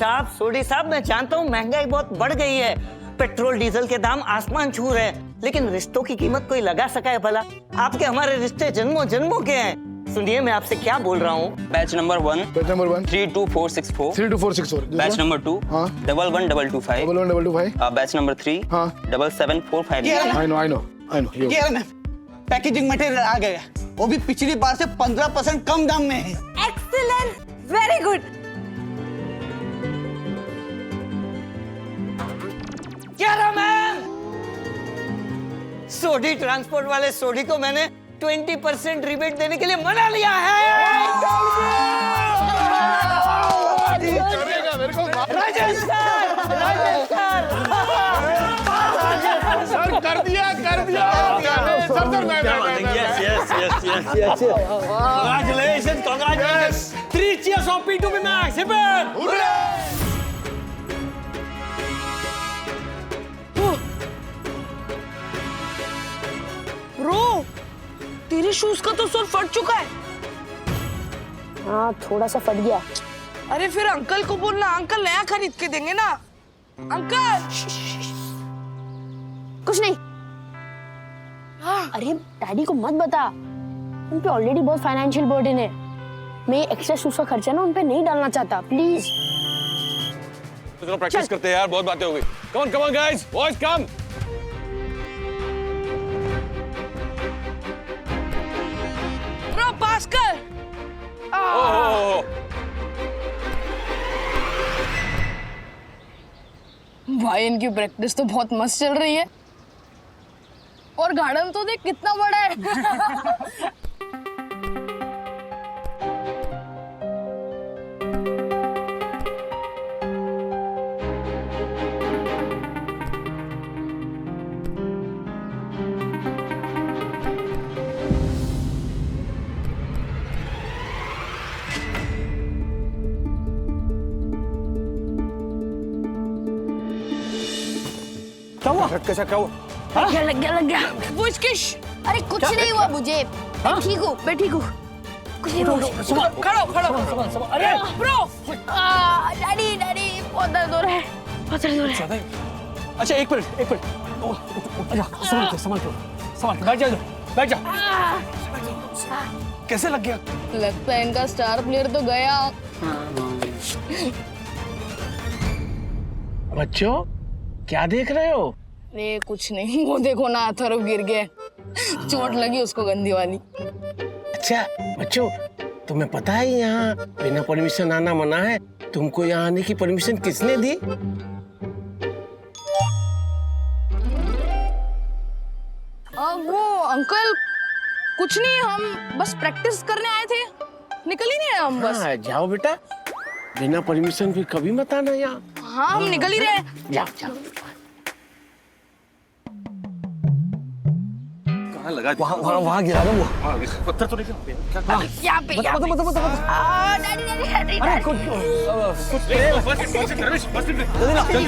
साहब मैं जानता हूँ महंगाई बहुत बढ़ गई है, पेट्रोल डीजल के दाम आसमान छू रहे हैं, लेकिन रिश्तों की कीमत कोई लगा सका है भला? आपके हमारे रिश्ते जन्मों जन्मों के हैं। सुनिए मैं आपसे क्या बोल रहा हूँ। बैच नंबर 1 32464 32464 बैच नंबर 2 हाँ 11225 11225 बैच नंबर 3 हाँ 77450 आई नो ये रहा मैम, पैकेजिंग मटेरियल आ गया, वो भी पिछली बार से 15% कम दाम में है। Excellent, very good. क्या रहा मैम? सोडी ट्रांसपोर्ट वाले सोडी को मैंने 20% रिबेट देने के लिए मना लिया है। राजेश सर कर दिया Congratulations. 3 cheers of P2P Max. Hip hip. Bro, तेरे शूज का तो सोल फट चुका है। हाँ थोड़ा सा फट गया। अरे फिर अंकल को बोलना, अंकल नया खरीद के देंगे ना। अंकल कुछ नहीं। अरे डैडी को मत बता, उन पे ऑलरेडी बहुत फाइनेंशियल बर्डन है। मैं एक्स्ट्रा शूज का खर्चा ना उन पे नहीं डालना चाहता, प्लीज। चलो प्रैक्टिस करते हैं यार, बहुत बातें हो गई। Come on guys, boys come. Bro pass कर। भाई इनकी प्रैक्टिस तो बहुत मस्त चल रही है, और गार्डन तो देख कितना बड़ा है। कैसा क्या हुआ? लग गया। वो इसकिश। अरे कुछ नहीं हुआ मुझे, मैं ठीक हूँ कुछ नहीं हुआ। खड़ो। अरे ब्रो, डैडी बहुत दर्द हो रहा है, बहुत दर्द हो रहा है। अच्छा एक मिनट। संभाल के बैठ जा। कैसे लग गया? लगता है इनका स्टार प्लेयर तो गया। बच्चों क्या देख रहे हो? अरे कुछ नहीं, वो देखो ना अथर्व गिर गए, चोट लगी उसको गंदी वाली। अच्छा बच्चों, तुम्हें पता है यहाँ बिना परमिशन आना मना है? तुमको यहाँ आने की परमिशन किसने दी? वो अंकल कुछ नहीं, हम बस प्रैक्टिस करने आए थे, निकल ही नहीं रहे हम बस। हाँ, जाओ बेटा, बिना परमिशन फिर कभी मत आना यहाँ। हाँ हम निकल ही रहे हैं। जाओ। कहाँ लगा? वहाँ गिरा दो। पत्थर तो नहीं यहाँ पे। डैडी। अरे कुछ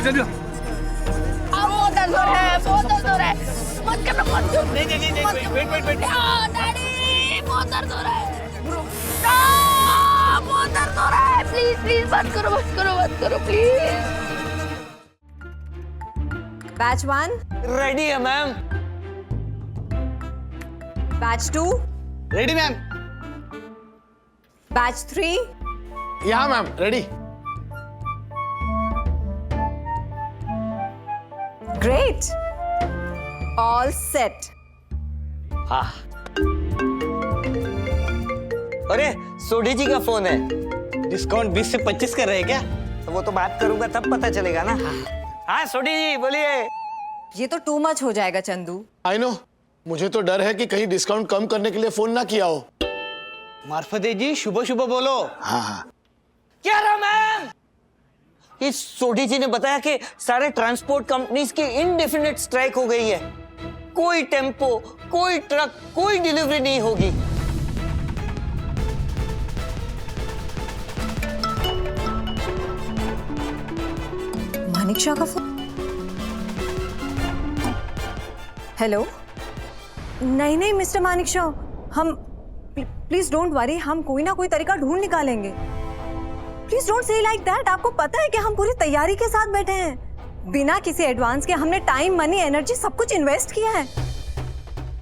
जल्दी। बहुत दर्द हो रहा है, मत करो। नहीं वेट। डैडी बहुत दर्द हो रहा है, बहुत दर्द हो रहा है। प्लीज मत करो प्लीज। बैच 1, रेडी है ma'am. Batch 2, ready ma'am. Batch 3, यहाँ ma'am ready. Great, all set. हाँ। अरे सोडी जी का फोन है, डिस्काउंट 20 से 25 कर रहे हैं क्या? तो वो तो बात करूंगा तब पता चलेगा ना। हाँ सोडी जी बोलिए। ये तो टू मच हो जाएगा चंदू। आई नो, मुझे तो डर है कि कहीं डिस्काउंट कम करने के लिए फोन ना किया हो। मार्फते जी शुभ बोलो। हाँ। क्या रहा मैम? इस सोडी जी ने बताया कि सारे ट्रांसपोर्ट कंपनीज की इनडेफिनिट स्ट्राइक हो गई है। कोई टेम्पो, कोई ट्रक, कोई डिलीवरी नहीं होगी। मानिक शाह का फोन। हेलो। नहीं mister Manik Shah, please don't worry, हम कोई ना कोई तरीका ढूंढ निकालेंगे। Please don't say like that. आपको पता है कि हम पूरी तैयारी के साथ बैठे हैं, बिना किसी एडवांस के हमने टाइम, मनी, एनर्जी सब कुछ इन्वेस्ट किया है।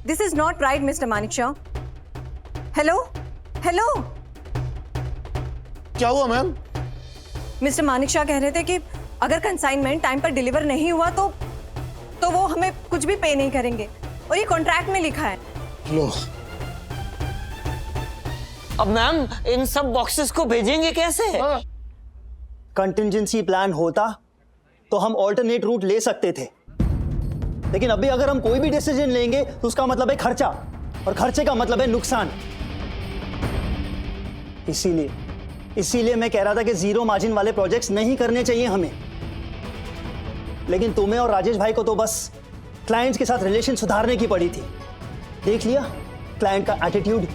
This is not right mister Manekshaw. Hello hello, क्या हुआ मैम? मिस्टर मानिकशॉ कह रहे थे कि अगर कंसाइनमेंट टाइम पर डिलीवर नहीं हुआ तो वो हमें कुछ भी पे नहीं करेंगे, और ये कॉन्ट्रैक्ट में लिखा है। लो, अब मैम इन सब बॉक्सेस को भेजेंगे कैसे? कंटिंजेंसी प्लान होता तो हम ऑल्टरनेट रूट ले सकते थे, लेकिन अभी अगर हम कोई भी डिसीजन लेंगे तो उसका मतलब है खर्चा, और खर्चे का मतलब है नुकसान। इसीलिए मैं कह रहा था कि जीरो मार्जिन वाले प्रोजेक्ट्स नहीं करने चाहिए हमें। लेकिन तुम्हें और राजेश भाई को तो बस क्लाइंट्स के साथ रिलेशन सुधारने की पड़ी थी। देख लिया क्लाइंट का एटीट्यूड।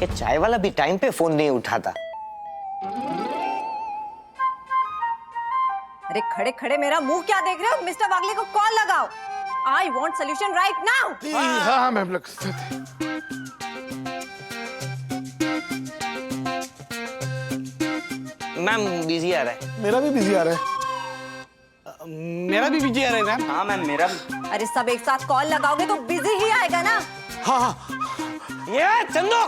ये चाय वाला भी टाइम पे फोन नहीं उठाता। अरे खड़े खड़े मेरा मुंह क्या देख रहे हो? मिस्टर वागले को कॉल लगाओ। I want solution right now. हाँ मैम, मैम बिजी आ रहा है। मेरा भी बिजी आ रहा है। मेरा भी बिजी आ रहा है मैम। हाँ मैम मेरा भी। अरे सब एक साथ कॉल लगाओगे तो बिजी ही आएगा ना। हाँ, ये चंदो,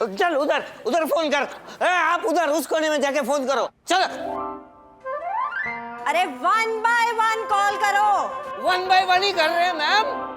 चल उधर फोन कर। आप उधर उस कोने में जाके फोन करो, चल। अरे 1 by 1 कॉल करो। 1 by 1 ही कर रहे हैं मैम।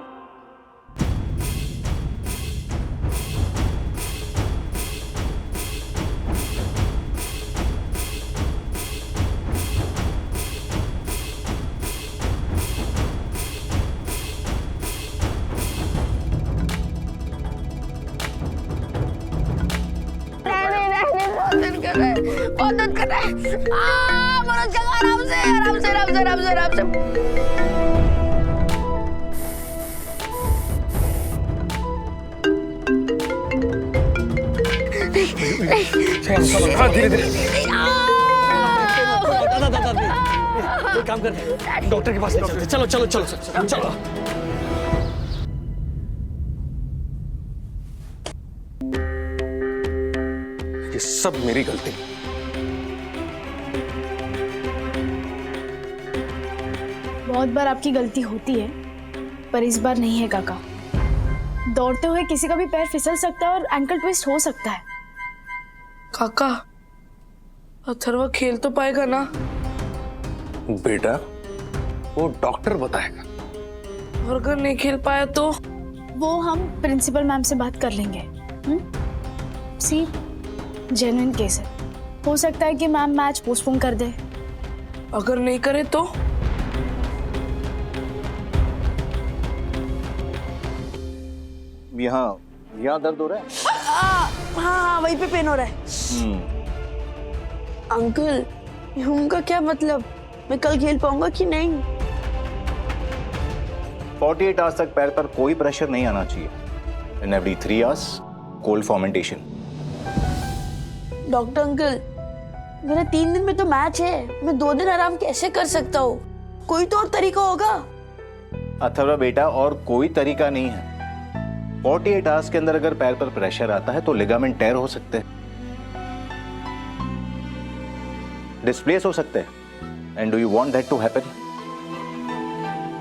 मदद कर रहा है। मनोज का आराम से। हाँ, धीरे काम कर, डॉक्टर के पास ले चलते। चलो। ये सब मेरी गलती। बहुत बार आपकी गलती होती है, पर इस बार नहीं है काका। दौड़ते हुए किसी का भी पैर फिसल सकता है और एंकल ट्विस्ट हो सकता है। काका, अथर्व खेल तो पाएगा ना? बेटा, वो डॉक्टर बताएगा। और अगर नहीं खेल पाया तो? वो हम प्रिंसिपल मैम से बात कर लेंगे। सी, जेन्युइन केस है, हो सकता है कि मैम मैच पोस्टपोन कर दे। अगर नहीं करे तो? यहाँ दर्द हो रहा है? हाँ, वहीं पे पेन हो रहा है। अंकल, उनका क्या मतलब? मैं कल खेल पाऊंगा कि नहीं? 48 आवर्स तक पैर पर कोई प्रेशर नहीं आना चाहिए। In every 3 hours cold fermentation. Doctor uncle, मेरा 3 दिन में तो मैच है, मैं 2 दिन आराम कैसे कर सकता हूँ? कोई तो और तरीका होगा। अथर्व बेटा, और कोई तरीका नहीं है। 48 आवर्स के अंदर अगर पैर पर प्रेशर आता है तो लिगामेंट टेयर हो सकते हैं, डिस्प्लेस हो सकते हैं। And do you want that to happen?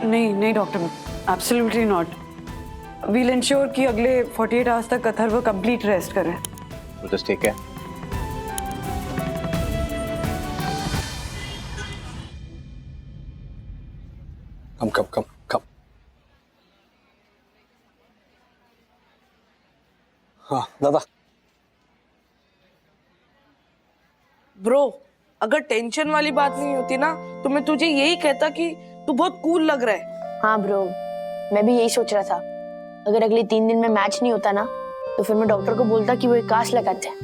नहीं doctor, absolutely not. We'll ensure कि अगले 48 आवर्स तक अथर्व कंप्लीट रेस्ट करें। Just take care. कम। हाँ दादा। ब्रो, अगर टेंशन वाली बात नहीं होती ना तो मैं तुझे यही कहता कि तू बहुत कूल लग रहा है। हाँ ब्रो, मैं भी यही सोच रहा था। अगर अगले 3 दिन में मैच नहीं होता ना तो फिर मैं डॉक्टर को बोलता कि वो एक कास्ट लगाते हैं,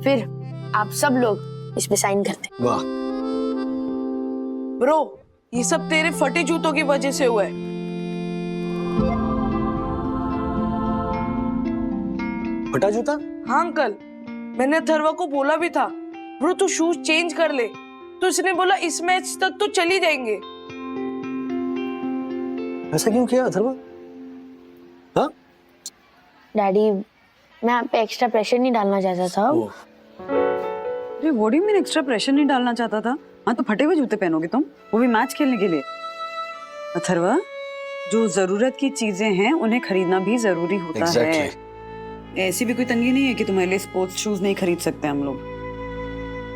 फिर आप सब लोग इस पे साइन करते। वाह ब्रो, ये सब तेरे फटे जूतों की वजह से हुआ है। फटा जूता? हाँ अंकल, मैंने अथर्वा को बोला भी था ब्रो तू शूज चेंज कर ले, तो उसने बोला इस मैच तक तो चली जाएंगे। ऐसा क्यों किया अथर्वा? हाँ डैडी, मैं आप पे एक्स्ट्रा प्रेशर नहीं डालना चाहता था। अरे what do you mean extra pressure नहीं डालना चाहता था? हाँ तो फटे हुए जूते पहनोगे तुम, वो भी मैच खेलने के लिए। अथर्वा, जो जरूरत की चीजें हैं उन्हें खरीदना भी जरूरी होता है। ऐसी भी कोई तंगी नहीं है कि तुम्हारे लिए स्पोर्ट्स शूज नहीं खरीद सकते हम लोग।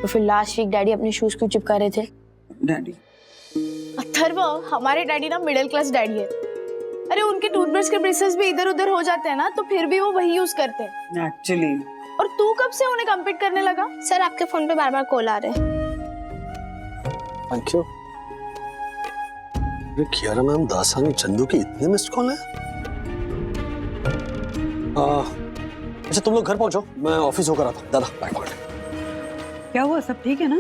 तो फिर लास्ट वीक डैडी अपने शूज क्यों चिपका रहे थे? डैडी, अथर्व, हमारे डैडी ना मिडिल क्लास डैडी है। अरे उनके टूथब्रश के ब्रेसेस भी इधर उधर हो जाते हैं ना, तो फिर भी वो वही यूज करते हैं एक्चुअली। और तू कब से उन्हें कम्पीट करने लगा? सर आपके फोन पे बार बार कॉल आ रहे हैं। Thank you. अरे कियारा मैम, दासानी, चंदू की इतने मिस्ड कॉल है? अच्छा तुम लोग घर पहुंचो, मैं ऑफिस होकर आता हूँ। दादा बैक पकड़। क्या हुआ, सब ठीक है ना?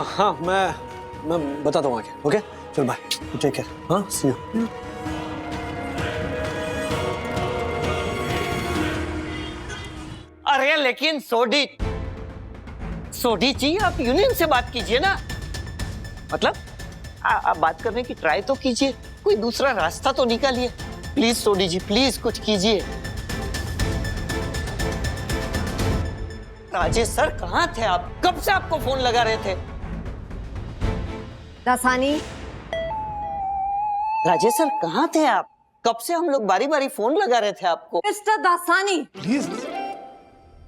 हाँ मैं बताता हूँ आगे। ओके चल बाय, टेक केयर। हाँ सी यू। अरे लेकिन सोडी जी, आप यूनियन से बात कीजिए ना। मतलब आप बात करने की ट्राई तो कीजिए, कोई दूसरा रास्ता तो निकालिए। प्लीज सोडी जी, प्लीज कुछ कीजिए। राजेश सर कहाँ थे आप? कब से आपको फोन लगा रहे थे? दासानी, राजेश सर कहाँ थे आप? कब से हम लोग बारी बारी फोन लगा रहे थे आपको। Mister Dasani, please.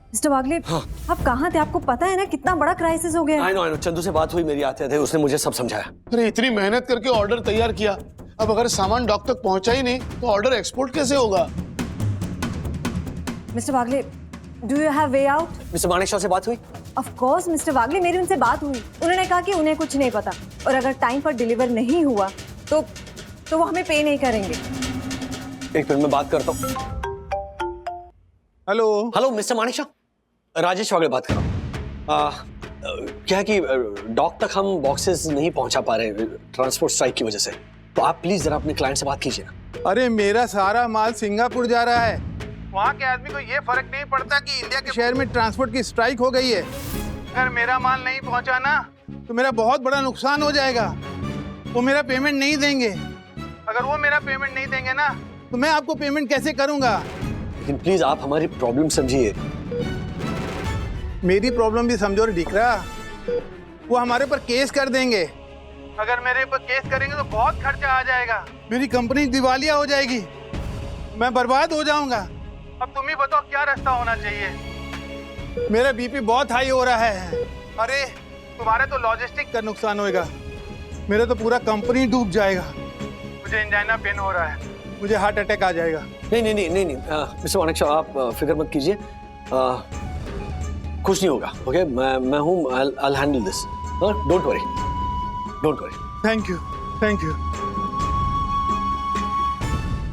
मिस्टर वागले, आप कहाँ थे? आपको पता है ना कितना बड़ा क्राइसिस हो गया है। आई नो चंदू से बात हुई मेरी आते थे, उसने मुझे सब समझाया। अरे इतनी मेहनत करके ऑर्डर तैयार किया, अब अगर सामान डॉक तक पहुंचा ही नहीं तो ऑर्डर एक्सपोर्ट कैसे होगा? Mister Wagle, do you have way out? Mister Manekshaw से बात हुई? ऑफ कोर्स मिस्टर वागले, मेरी उनसे बात हुई। उन्होंने कहा कि उन्हें कुछ नहीं पता, और अगर टाइम पर डिलीवर नहीं हुआ तो वो हमें पे नहीं करेंगे। एक मिनट में बात करता हूँ। हेलो मिस्टर मानेकशॉ, राजेश वागले बात कर रहा हूँ। क्या है कि डॉक तक हम बॉक्सेस नहीं पहुंचा पा रहे ट्रांसपोर्ट स्ट्राइक की वजह से, तो आप प्लीज जरा अपने क्लाइंट से बात कीजिए ना। अरे मेरा सारा माल सिंगापुर जा रहा है, वहाँ के आदमी को ये फर्क नहीं पड़ता कि इंडिया के शहर में ट्रांसपोर्ट की स्ट्राइक हो गई है। अगर मेरा माल नहीं पहुँचा ना तो मेरा बहुत बड़ा नुकसान हो जाएगा। वो मेरा पेमेंट नहीं देंगे। अगर वो मेरा पेमेंट नहीं देंगे ना तो मैं आपको पेमेंट कैसे करूँगा? लेकिन प्लीज आप हमारी प्रॉब्लम समझिए। मेरी प्रॉब्लम भी समझो दिखरा, वो हमारे ऊपर केस कर देंगे। अगर मेरे ऊपर केस करेंगे तो बहुत खर्चा आ जाएगा, मेरी कंपनी दिवालिया हो जाएगी, मैं बर्बाद हो जाऊंगा। अब तुम ही बताओ क्या रास्ता होना चाहिए। मेरा बीपी बहुत हाई हो रहा है। अरे तुम्हारे तो लॉजिस्टिक का नुकसान होएगा, मेरा तो पूरा कंपनी डूब जाएगा। मुझे एंजाइना पेन हो रहा है, मुझे हार्ट अटैक आ जाएगा। नहीं मिस्टर मानेकशॉ, आप फिक्र मत कीजिए, कुछ नहीं होगा। ओके मैं हूँ, I'll handle this. Don't worry. Thank you.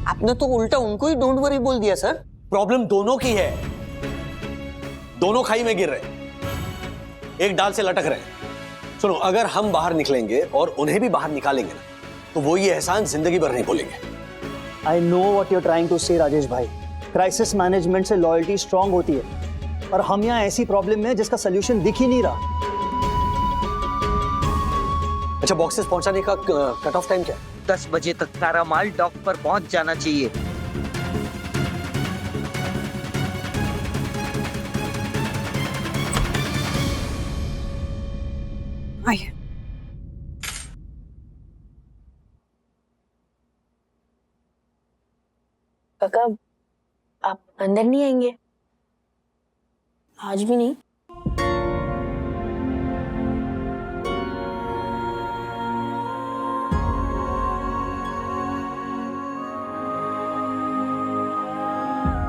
आपने तो उल्टा उनको ही डोंट वरी बोल दिया सर। प्रॉब्लम दोनों की है, दोनों खाई में गिर रहे, एक डाल से लटक रहे। सुनो, अगर हम बाहर निकलेंगे और उन्हें भी बाहर निकालेंगे ना तो वो ये एहसान जिंदगी भर नहीं भूलेंगे। I know what you're trying to say Rajesh भाई। क्राइसिस मैनेजमेंट से लॉयल्टी स्ट्रांग होती है, और हम यहाँ ऐसी प्रॉब्लम में जिसका सोल्यूशन दिख ही नहीं रहा। अच्छा, बॉक्सेस पहुंचाने का कट ऑफ टाइम क्या है? 10 बजे तक सारा माल डॉक पर पहुंच जाना चाहिए। आइए। काका, आप अंदर नहीं आएंगे? आज भी नहीं?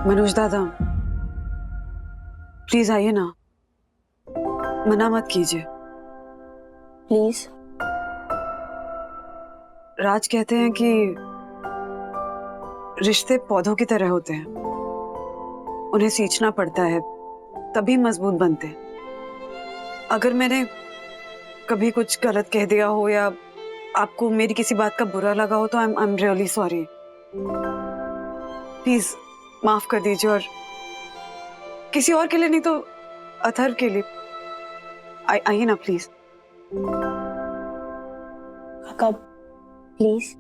मनोज दादा, प्लीज आइए ना, मना मत कीजिए प्लीज। राज कहते हैं कि रिश्ते पौधों की तरह होते हैं, उन्हें सींचना पड़ता है तभी मजबूत बनते हैं। अगर मैंने कभी कुछ गलत कह दिया हो या आपको मेरी किसी बात का बुरा लगा हो तो I am really sorry. Please माफ कर दीजिए, और किसी और के लिए नहीं तो अथर्व के लिए आइए ना प्लीज। काका प्लीज।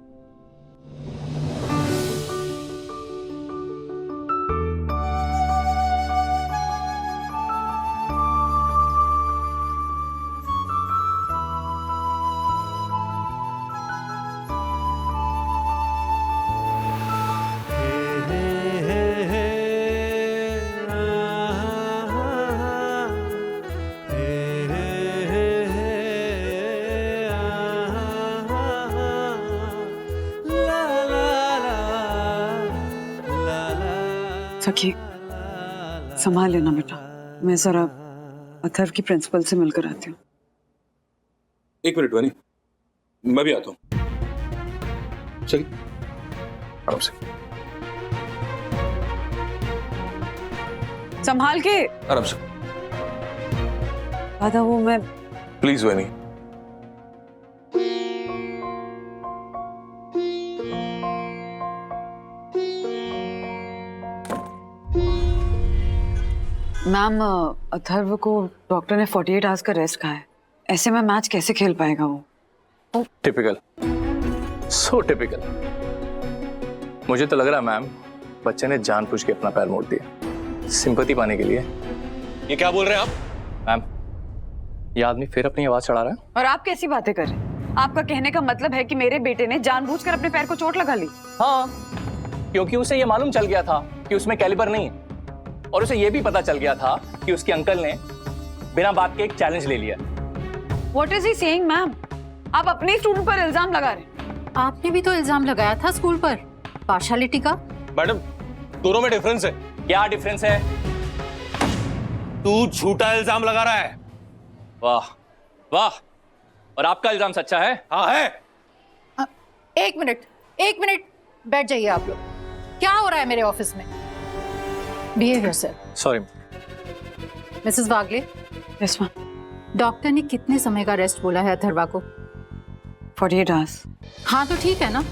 सखी संभाल लेना बेटा, मैं जरा अथर्व की प्रिंसिपल से मिलकर आती हूँ। एक मिनट वानी, मैं भी आता हूँ। चलिए आराम से, संभाल के। आराम से। दादा वो मैं प्लीज वानी। मैम अथर्व को डॉक्टर ने 48 आवर्स का रेस्ट कहा है, ऐसे में मैच कैसे खेल पाएगा वो? टिपिकल, सो टिपिकल। मुझे तो लग रहा है मैम बच्चे ने जानबूझ के अपना पैर मोड़ दिया सिंपैथी पाने के लिए। ये क्या बोल रहे हैं आप? मैम ये आदमी फिर अपनी आवाज चढ़ा रहा है। और आप कैसी बातें कर रहे हैं? आपका कहने का मतलब है कि मेरे बेटे ने जानबूझकर अपने पैर को चोट लगा ली? हाँ, क्योंकि उसे ये मालूम चल गया था कि उसमें कैलिबर नहीं है, और उसे ये भी पता चल गया था कि उसके अंकल ने बिना बात के एक चैलेंज ले लिया। What is he saying, ma'am? आप अपने स्टूडेंट पर इल्जाम लगा रहे हैं। आपने भी तो इल्जाम लगाया था स्कूल पर पार्शियलिटी का। मैडम दोनों में डिफरेंस है। क्या डिफरेंस है? तू झूठा इल्जाम लगा रहा है। वाह वाह, और आपका इल्जाम सच्चा है? हाँ है। एक मिनट बैठ जाइए आप लोग। क्या हो रहा है मेरे ऑफिस में? Behave yourself. Sorry Mrs Wagle. Yes ma'am. Doctor ने कितने समय का रेस्ट बोला है अथर्वा को? 48 आवर्स। हाँ तो ठीक है ना,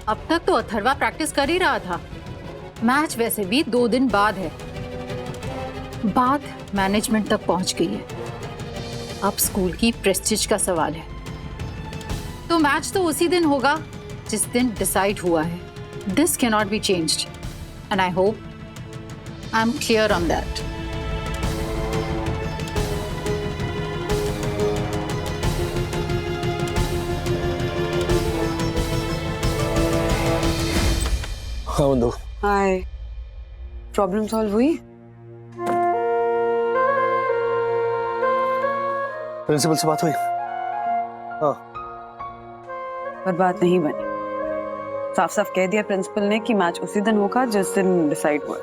अब तक तो अथर्वा प्रैक्टिस कर ही रहा था। मैच वैसे भी 2 दिन बाद है, बात मैनेजमेंट तक पहुंच गई है। अब स्कूल की प्रेस्टीज का सवाल है, तो मैच तो उसी दिन होगा जिस दिन डिसाइड हुआ है। This can not be changed and I hope I am clear on that. हाँ बंधु। हाय, प्रॉब्लम सॉल्व हुई? प्रिंसिपल से बात हुई? हाँ। पर बात नहीं बनी। साफ साफ कह दिया प्रिंसिपल ने कि मैच उसी दिन होगा जिस दिन डिसाइड हुआ।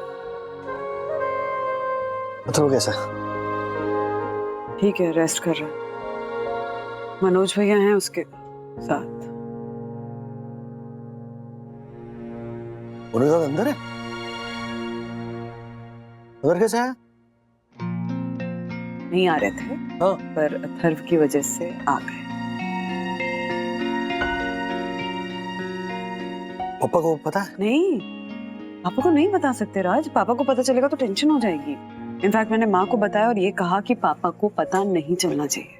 अथर्व कैसा? ठीक है, रेस्ट कर रहा है। मनोज भैया हैं उसके साथ। मनोज अंदर है? अंदर कैसे है? नहीं आ रहे थे। हाँ। पर अथर्व की वजह से आ गए। पापा को पता है? नहीं, पापा को नहीं बता सकते राज। पापा को पता चलेगा तो टेंशन हो जाएगी। इनफैक्ट मैंने माँ को बताया और ये कहा कि पापा को पता नहीं चलना चाहिए।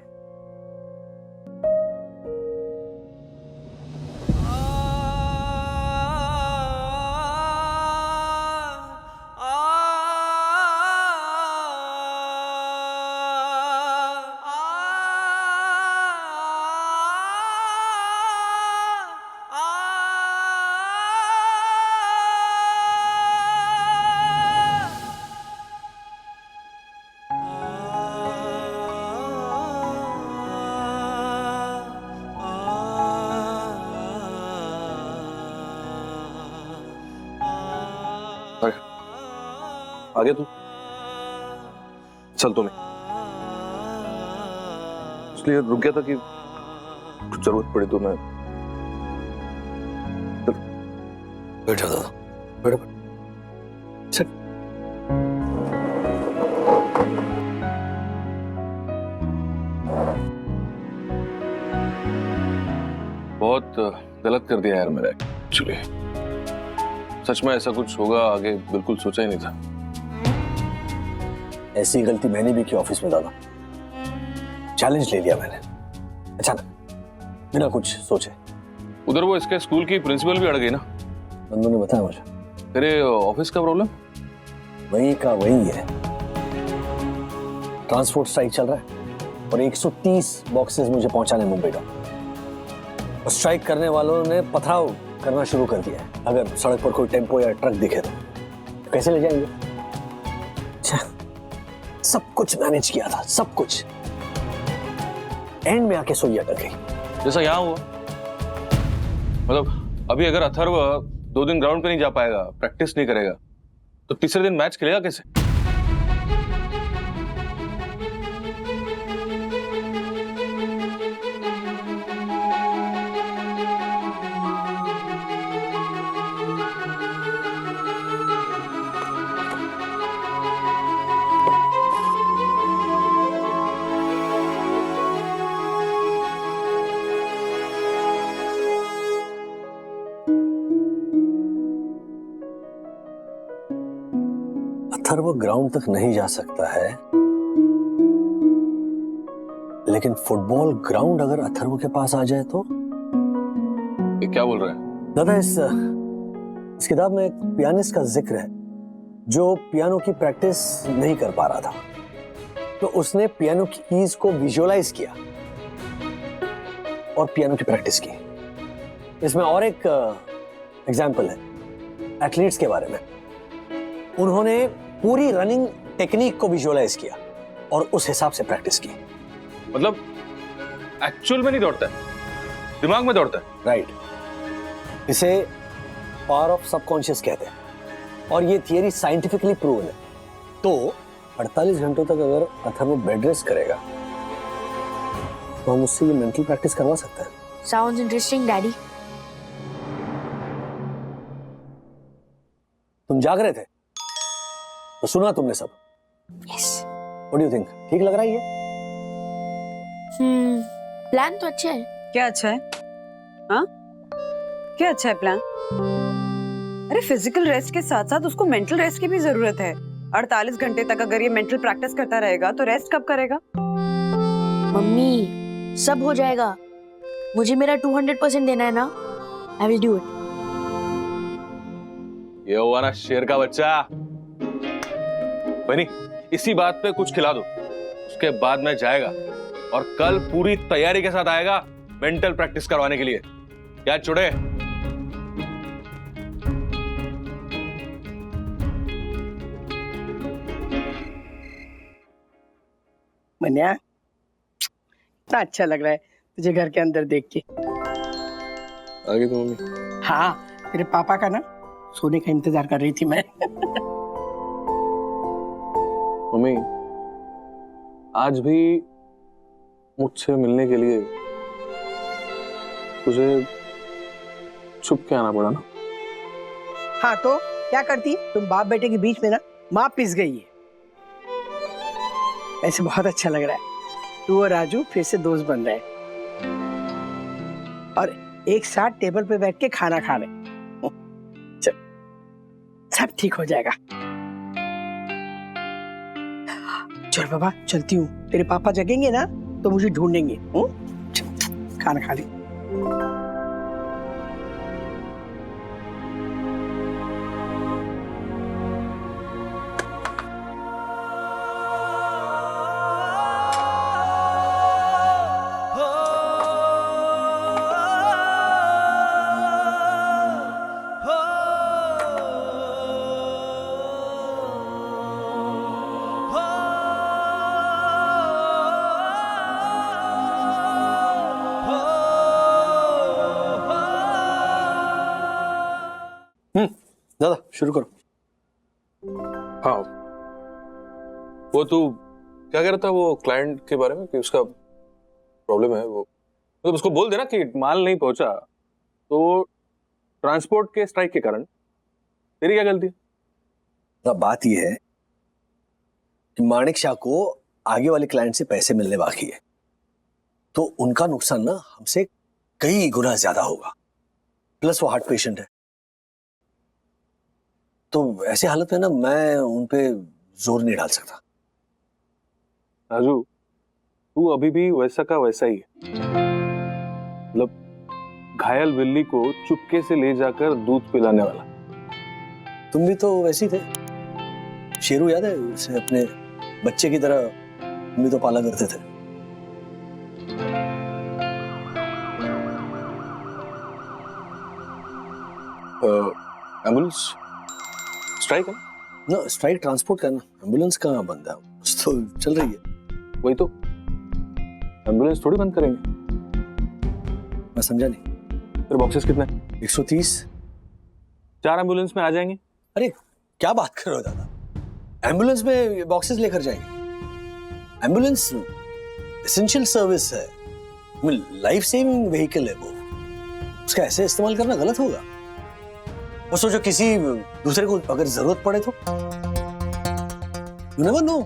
आगे तू चल, तो मैं इसलिए रुक गया था कि कुछ जरूरत पड़ी तो मैं। बैठा दादा, बैठो। चल। बहुत गलत कर दिया यार मैंने एक्चुअली। सच में ऐसा कुछ होगा आगे बिल्कुल सोचा ही नहीं था। ऐसी गलती मैंने भी की ऑफिस में दादा। चैलेंज ले लिया मैंने अचानक, बिना कुछ सोचे। उधर वो इसके स्कूल की प्रिंसिपल भी अड़ गई ना। नंदू ने बताया मुझे। तेरे ऑफिस का प्रॉब्लम? वही का वही है, ट्रांसपोर्ट स्ट्राइक चल रहा है और 130 बॉक्सेस मुझे पहुंचाने मुंबई का। और स्ट्राइक करने वालों ने पथराव करना शुरू कर दिया है। अगर सड़क पर कोई टेम्पो या ट्रक दिखे तो कैसे ले जाएंगे? अच्छा, सब कुछ मैनेज किया था, सब कुछ। एंड में आके सुई अटक गई। जैसा यहाँ हुआ। मतलब अभी अगर अथर्व 2 दिन ग्राउंड पे नहीं जा पाएगा, प्रैक्टिस नहीं करेगा, तो तीसरे दिन मैच खेलेगा कैसे? अथर्व ग्राउंड तक नहीं जा सकता है, लेकिन फुटबॉल ग्राउंड अगर अथर्व के पास आ जाए तो? ये क्या बोल रहे हैं दादा? इस किताब में एक पियानिस्ट का जिक्र है जो पियानो की प्रैक्टिस नहीं कर पा रहा था, तो उसने पियानो की कीज को विजुअलाइज किया और पियानो की प्रैक्टिस की। इसमें और एक एग्जाम्पल है एथलीट्स के बारे में। उन्होंने पूरी रनिंग टेक्निक को विजुअलाइज किया और उस हिसाब से प्रैक्टिस की। मतलब एक्चुअल में नहीं दौड़ता है, दिमाग में दौड़ता है। राइट। इसे पावर ऑफ सबकॉन्शियस कहते हैं और ये थियरी साइंटिफिकली प्रूवन है। तो 48 घंटों तक अगर अथर्व बेड रेस्ट करेगा तो हम उससे ये मेंटल प्रैक्टिस करवा सकते हैं। Sounds interesting daddy. तुम जाग रहे थे तो सुना तुमने सब? Yes. What do you think? ठीक लग रहा है ये? प्लान तो अच्छा है। क्या अच्छा है? हाँ, क्या अच्छा है प्लान? अरे फिजिकल रेस्ट के साथ साथ उसको मेंटल रेस्ट की भी जरूरत है। 48 घंटे तक अगर ये मेंटल प्रैक्टिस करता रहेगा तो रेस्ट कब करेगा? मम्मी सब हो जाएगा, मुझे मेरा 200% देना है ना। I will do it. ये हुआ ना शेर का बच्चा। बनी, इसी बात पे कुछ खिला दो, उसके बाद में जाएगा और कल पूरी तैयारी के साथ आएगा मेंटल प्रैक्टिस करवाने के लिए। क्या चुड़े? मन्या, इतना अच्छा लग रहा है तुझे घर के अंदर देख के। आगे तो मम्मी। हाँ, तेरे पापा का ना सोने का इंतजार कर रही थी मैं। मम्मी, आज भी मुझसे मिलने के लिए तुझे छुप के आना पड़ा ना? हाँ तो क्या करती, तुम बाप बेटे के बीच में ना माँ पिस गई है। ऐसे बहुत अच्छा लग रहा है, तू और राजू फिर से दोस्त बन रहे हैं और एक साथ टेबल पे बैठ के खाना खा रहे। सब ठीक हो जाएगा। चल बाबा, चलती हूँ। तेरे पापा जगेंगे ना तो मुझे ढूंढेंगे। खाना खा ली। दादा शुरू करो। हाँ, वो तू क्या कह रहा था वो क्लाइंट के बारे में कि उसका प्रॉब्लम है? वो मतलब उसको बोल देना कि माल नहीं पहुंचा तो ट्रांसपोर्ट के स्ट्राइक के कारण तेरी क्या गलती है? बात यह है कि माणिक शाह को आगे वाले क्लाइंट से पैसे मिलने बाकी है, तो उनका नुकसान ना हमसे कई गुना ज्यादा होगा। प्लस वो हार्ट पेशेंट है, तो ऐसे हालत में ना मैं उन पे जोर नहीं डाल सकता। राजू, तू अभी भी वैसा का वैसा ही है। मतलब घायल बिल्ली को चुपके से ले जाकर दूध पिलाने वाला। तुम भी तो वैसे ही थे। शेरू याद है उसे अपने बच्चे की तरह तुम भी तो पाला करते थे। एम्बुलेंस स्ट्राइक है ना, स्ट्राइक ट्रांसपोर्ट करना, एम्बुलेंस कहाँ बंद है? तो चल रही है। वही तो, एम्बुलेंस थोड़ी बंद करेंगे। मैं समझा नहीं। फिर बॉक्सेस कितने? 130। 4 एम्बुलेंस में आ जाएंगे। अरे क्या बात कर रहे हो दादा, एम्बुलेंस में बॉक्सेस लेकर जाएंगे? एम्बुलेंस एसेंशियल सर्विस है, लाइफ सेविंग व्हीकल है वो, उसका ऐसे इस्तेमाल करना गलत होगा। वो सोचो किसी दूसरे को अगर जरूरत पड़े तो, यू नेवर नो।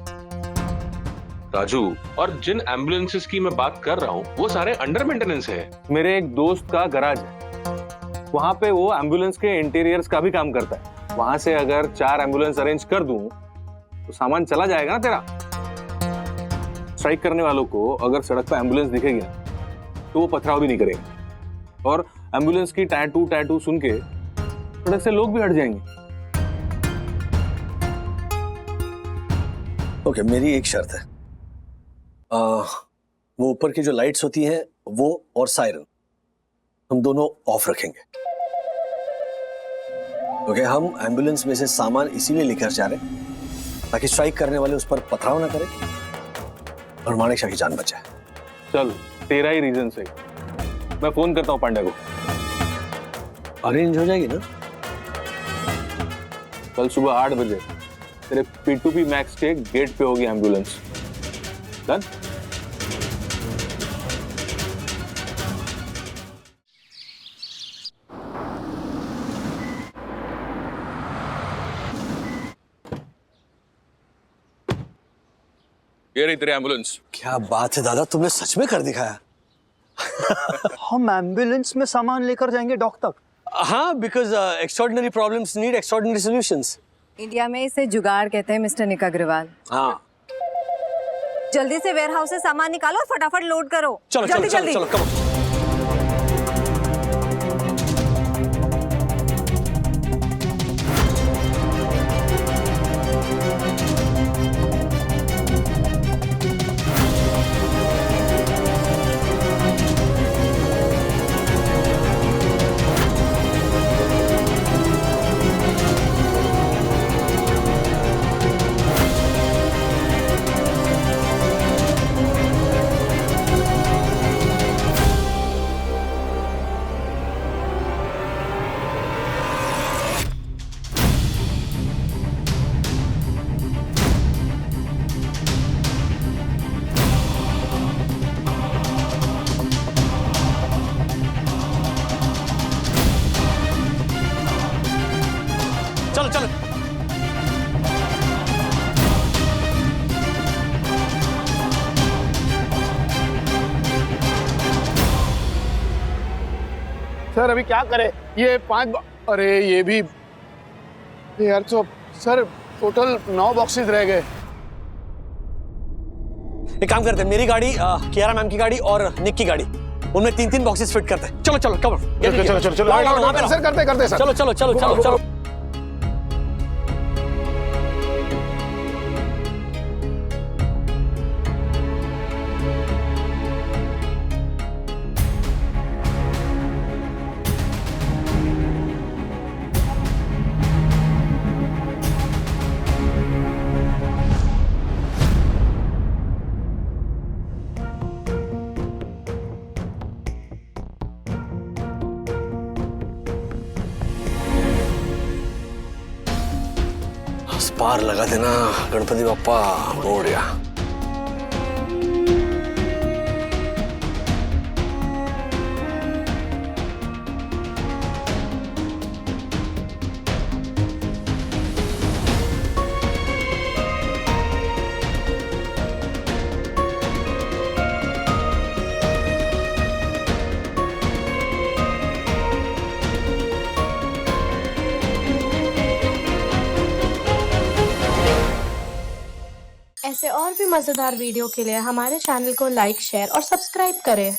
राजू, और जिन एम्बुलेंसेस की मैं बात कर रहा हूँ वो सारे अंडर मेंटेनेंस है। मेरे एक दोस्त का गराज है, वहां पे वो एम्बुलेंस के इंटीरियर्स का भी काम करता है। वहां से अगर 4 एम्बुलेंस अरेंज कर दूं तो सामान चला जाएगा ना तेरा। स्ट्राइक करने वालों को अगर सड़क पर एम्बुलेंस दिखेगी ना तो वो पथराव भी नहीं करेंगे, और एम्बुलेंस की टैटू सुन के सड़क से लोग भी हट जाएंगे। ओके, मेरी एक शर्त है, वो ऊपर की जो लाइट्स होती हैं वो और सायरन हम दोनों ऑफ रखेंगे। ओके, हम एम्बुलेंस में से सामान इसीलिए लेकर जा रहे हैं ताकि स्ट्राइक करने वाले उस पर पथराव ना करें और माणिक शाह की जान बचाए। चल, तेरा ही रीजन सही। मैं फोन करता हूँ पांडे को। अरेंज हो जाएगी ना? कल सुबह 8 बजे तेरे P2P मैक्स के गेट पे होगी एम्बुलेंस। डन? ये रही तेरी एम्बुलेंस। क्या बात है दादा, तुमने सच में कर दिखाया। हम एम्बुलेंस में सामान लेकर जाएंगे डॉक तक? हाँ, because extraordinary problems need extraordinary solutions. India में इसे जुगाड़ कहते हैं मिस्टर निक अग्रवाल। हाँ, जल्दी से वेयर हाउस से सामान निकालो और फटाफट लोड करो। चलो जल्दी चलो जल्दी। चलो चलो, कम। चलो चलो। सर अभी क्या करें? ये 5 अरे ये भी यार, तो सर टोटल 9 बॉक्सेस रह गए। एक काम करते हैं, मेरी गाड़ी, कियारा मैम की गाड़ी और निक की गाड़ी, उनमें 3-3 बॉक्सेस फिट करते हैं। चलो चलो कवर। चलो चलो चलो वहाँ पे सर, करते सर। चलो चलो चलो चलो चलो। पार लगा देना गणपति बप्पा मोरया। ऐसे और भी मजेदार वीडियो के लिए हमारे चैनल को लाइक, शेयर और सब्सक्राइब करें।